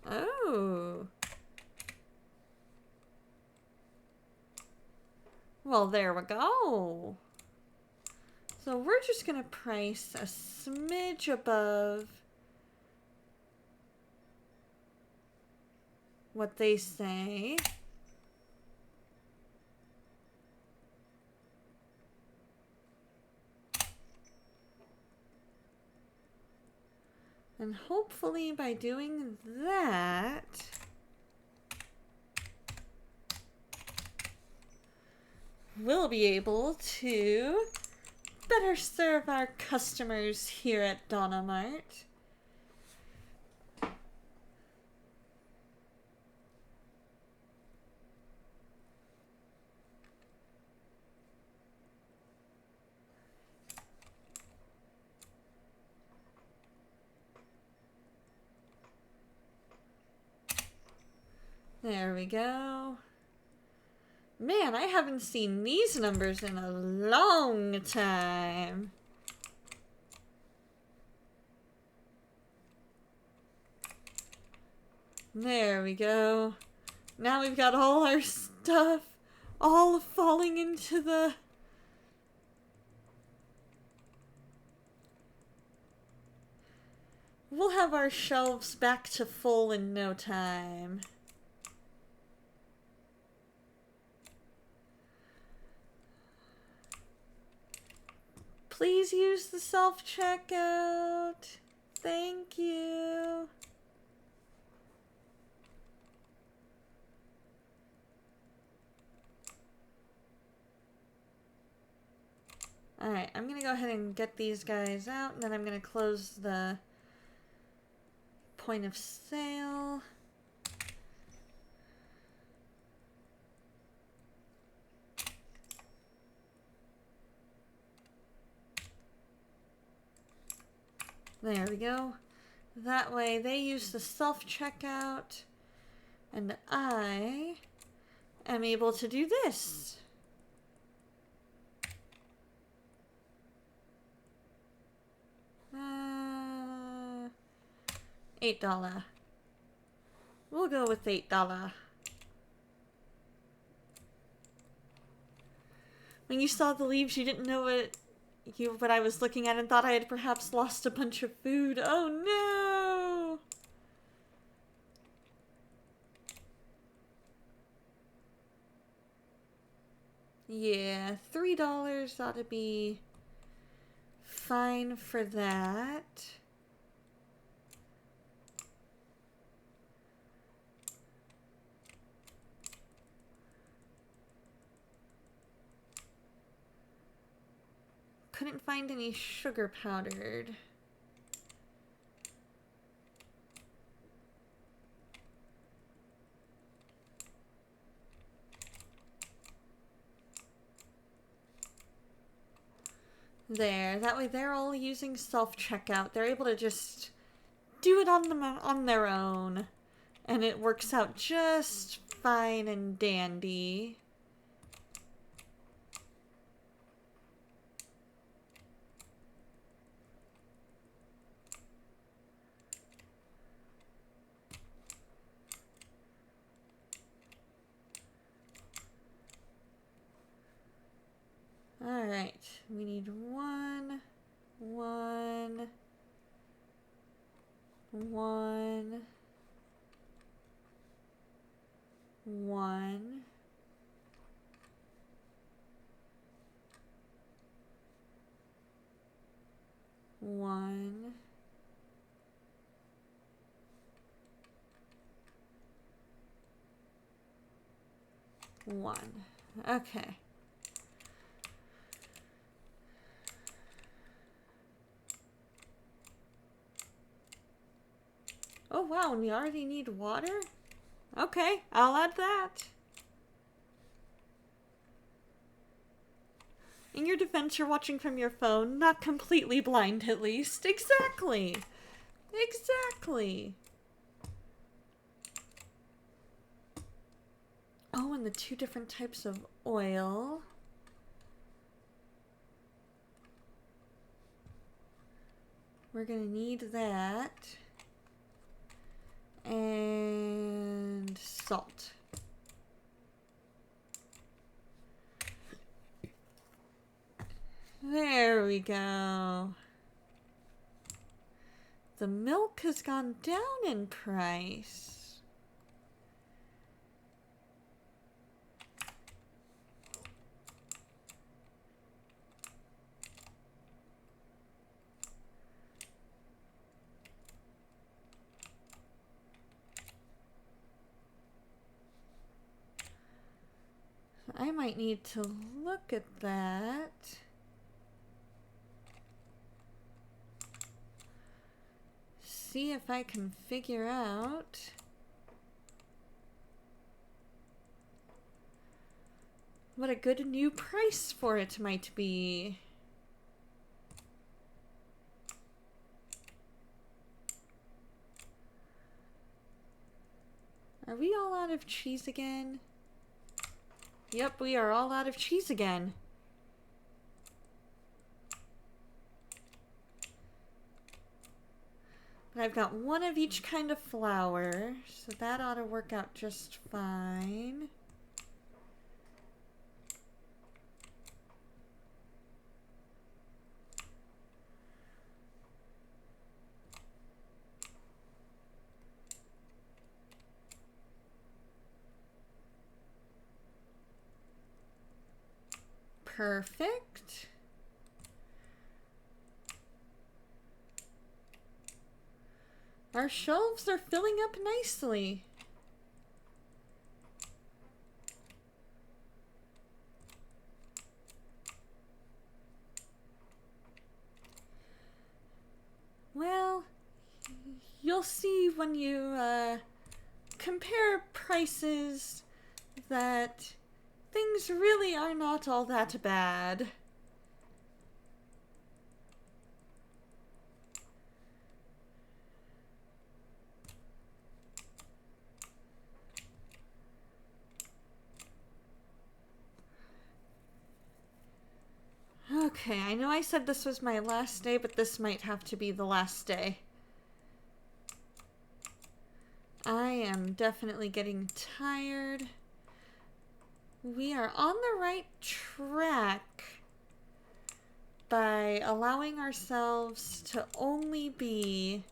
Oh. Well, there we go. So we're just going to price a smidge above what they say. And hopefully by doing that, we'll be able to better serve our customers here at DonnaMart. There we go. Man, I haven't seen these numbers in a long time. There we go. Now we've got all our stuff all falling into the... We'll have our shelves back to full in no time. Please use the self-checkout. Thank you. Alright, I'm going to go ahead and get these guys out, and then I'm going to close the point of sale. There we go. That way they use the self-checkout, and I am able to do this. $8. We'll go with $8. When you saw the leaves, you didn't know what I was looking at and thought I had perhaps lost a bunch of food. Oh no! Yeah, $3 ought to be fine for that. Couldn't find any sugar powdered. There, that way they're all using self-checkout. They're able to just do it on their own. And it works out just fine and dandy. Alright, we need one, one, one, one, one, one. Okay. Oh wow, and we already need water? Okay, I'll add that. In your defense, you're watching from your phone, not completely blind at least. Exactly. Exactly. Oh, and the two different types of oil. We're gonna need that. And salt. There we go. The milk has gone down in price. I might need to look at that. See if I can figure out what a good new price for it might be. Are we all out of cheese again? Yep, we are all out of cheese again. But I've got one of each kind of flour, so that ought to work out just fine. Perfect. Our shelves are filling up nicely. Well, you'll see when you compare prices that things really are not all that bad. Okay, I know I said this was my last day, but this might have to be the last day. I am definitely getting tired. We are on the right track by allowing ourselves to only be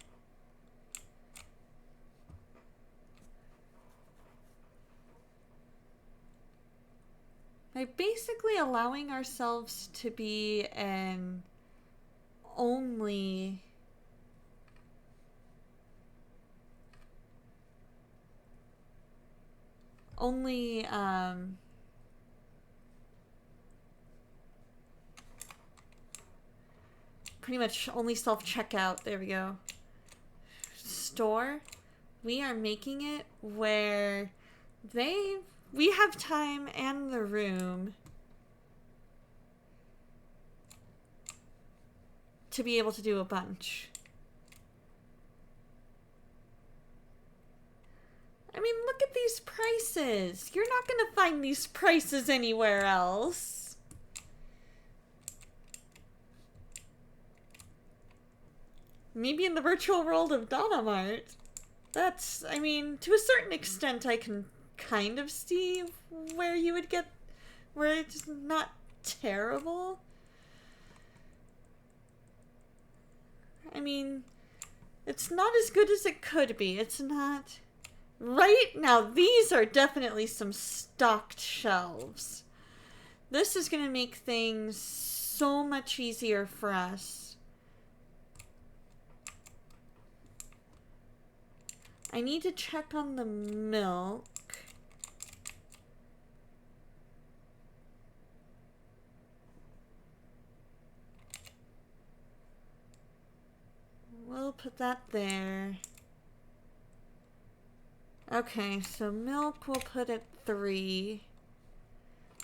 by basically allowing ourselves to be an only pretty much only self-checkout, there we go, store. We are making it where we have time and the room to be able to do a bunch. I mean, look at these prices. You're not going to find these prices anywhere else. Maybe in the virtual world of DonnaMart. That's, I mean, to a certain extent, I can kind of see where you would get, where it's not terrible. I mean, it's not as good as it could be. It's not. Right now, these are definitely some stocked shelves. This is going to make things so much easier for us. I need to check on the milk. We'll put that there. Okay, so milk we'll put at 3.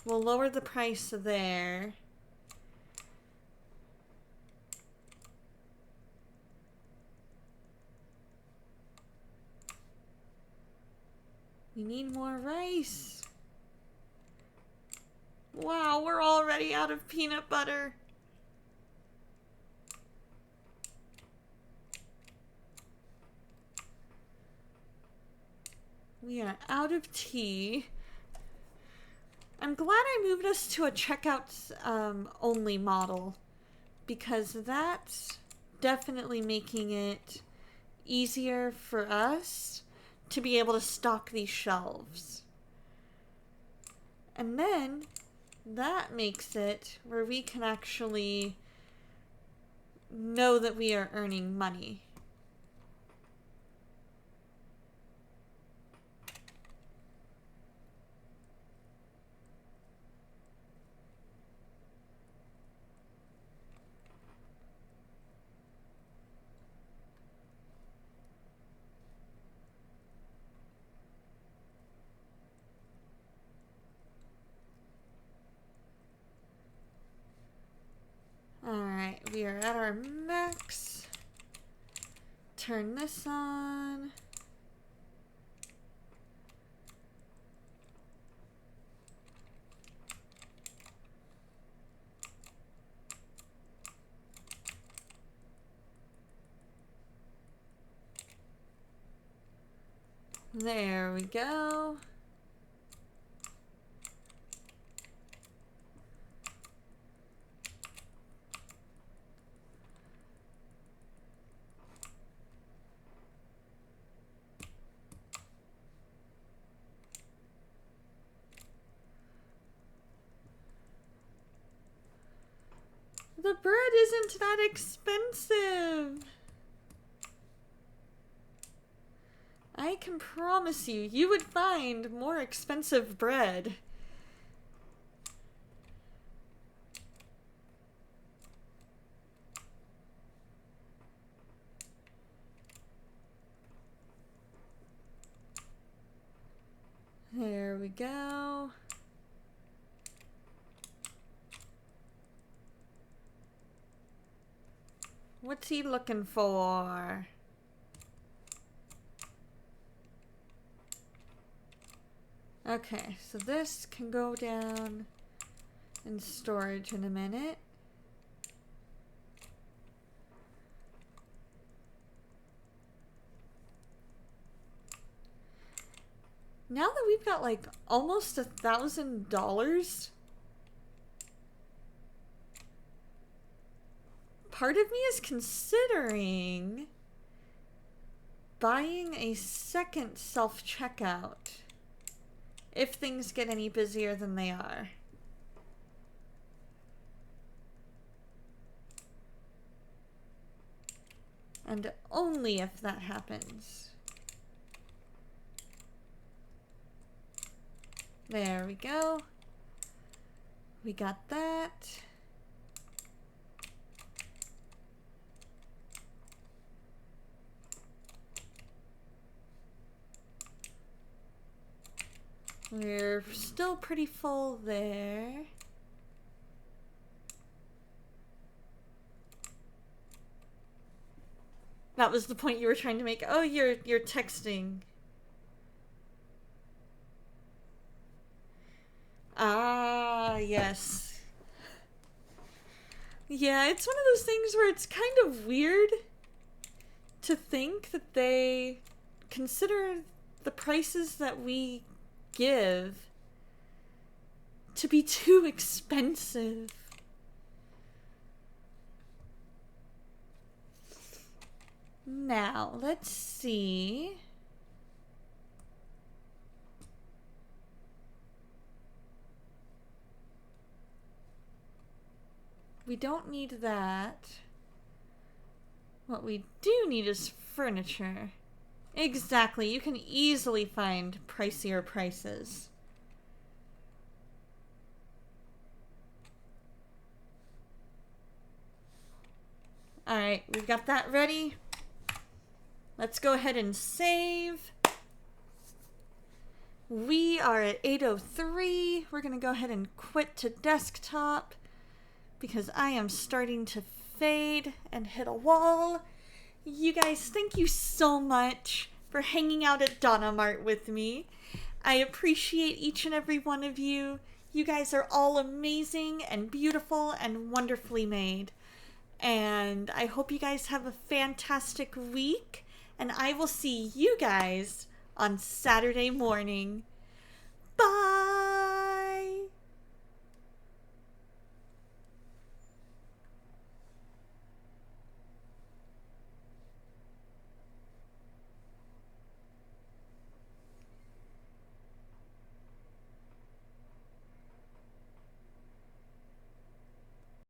We'll lower the price there. We need more rice. Wow, we're already out of peanut butter. We are out of tea. I'm glad I moved us to a checkout only model, because that's definitely making it easier for us to be able to stock these shelves. And then that makes it where we can actually know that we are earning money. Alright, we are at our max. Turn this on. There we go. The bread isn't that expensive. I can promise you, you would find more expensive bread. There we go. What's he looking for? Okay, so this can go down in storage in a minute. Now that we've got like almost $1,000, part of me is considering buying a second self-checkout if things get any busier than they are. And only if that happens. There we go. We got that. We're still pretty full there. That was the point you were trying to make. Oh, you're texting. Ah, yes. Yeah, it's one of those things where it's kind of weird to think that they consider the prices that we give to be too expensive. Now, let's see. We don't need that. What we do need is furniture. Exactly, you can easily find pricier prices. Alright, we've got that ready. Let's go ahead and save. We are at 8:03. We're going to go ahead and quit to desktop because I am starting to fade and hit a wall. You guys, thank you so much for hanging out at DonnaMart with me. I appreciate each and every one of you. You guys are all amazing and beautiful and wonderfully made. And I hope you guys have a fantastic week. And I will see you guys on Saturday morning. Bye!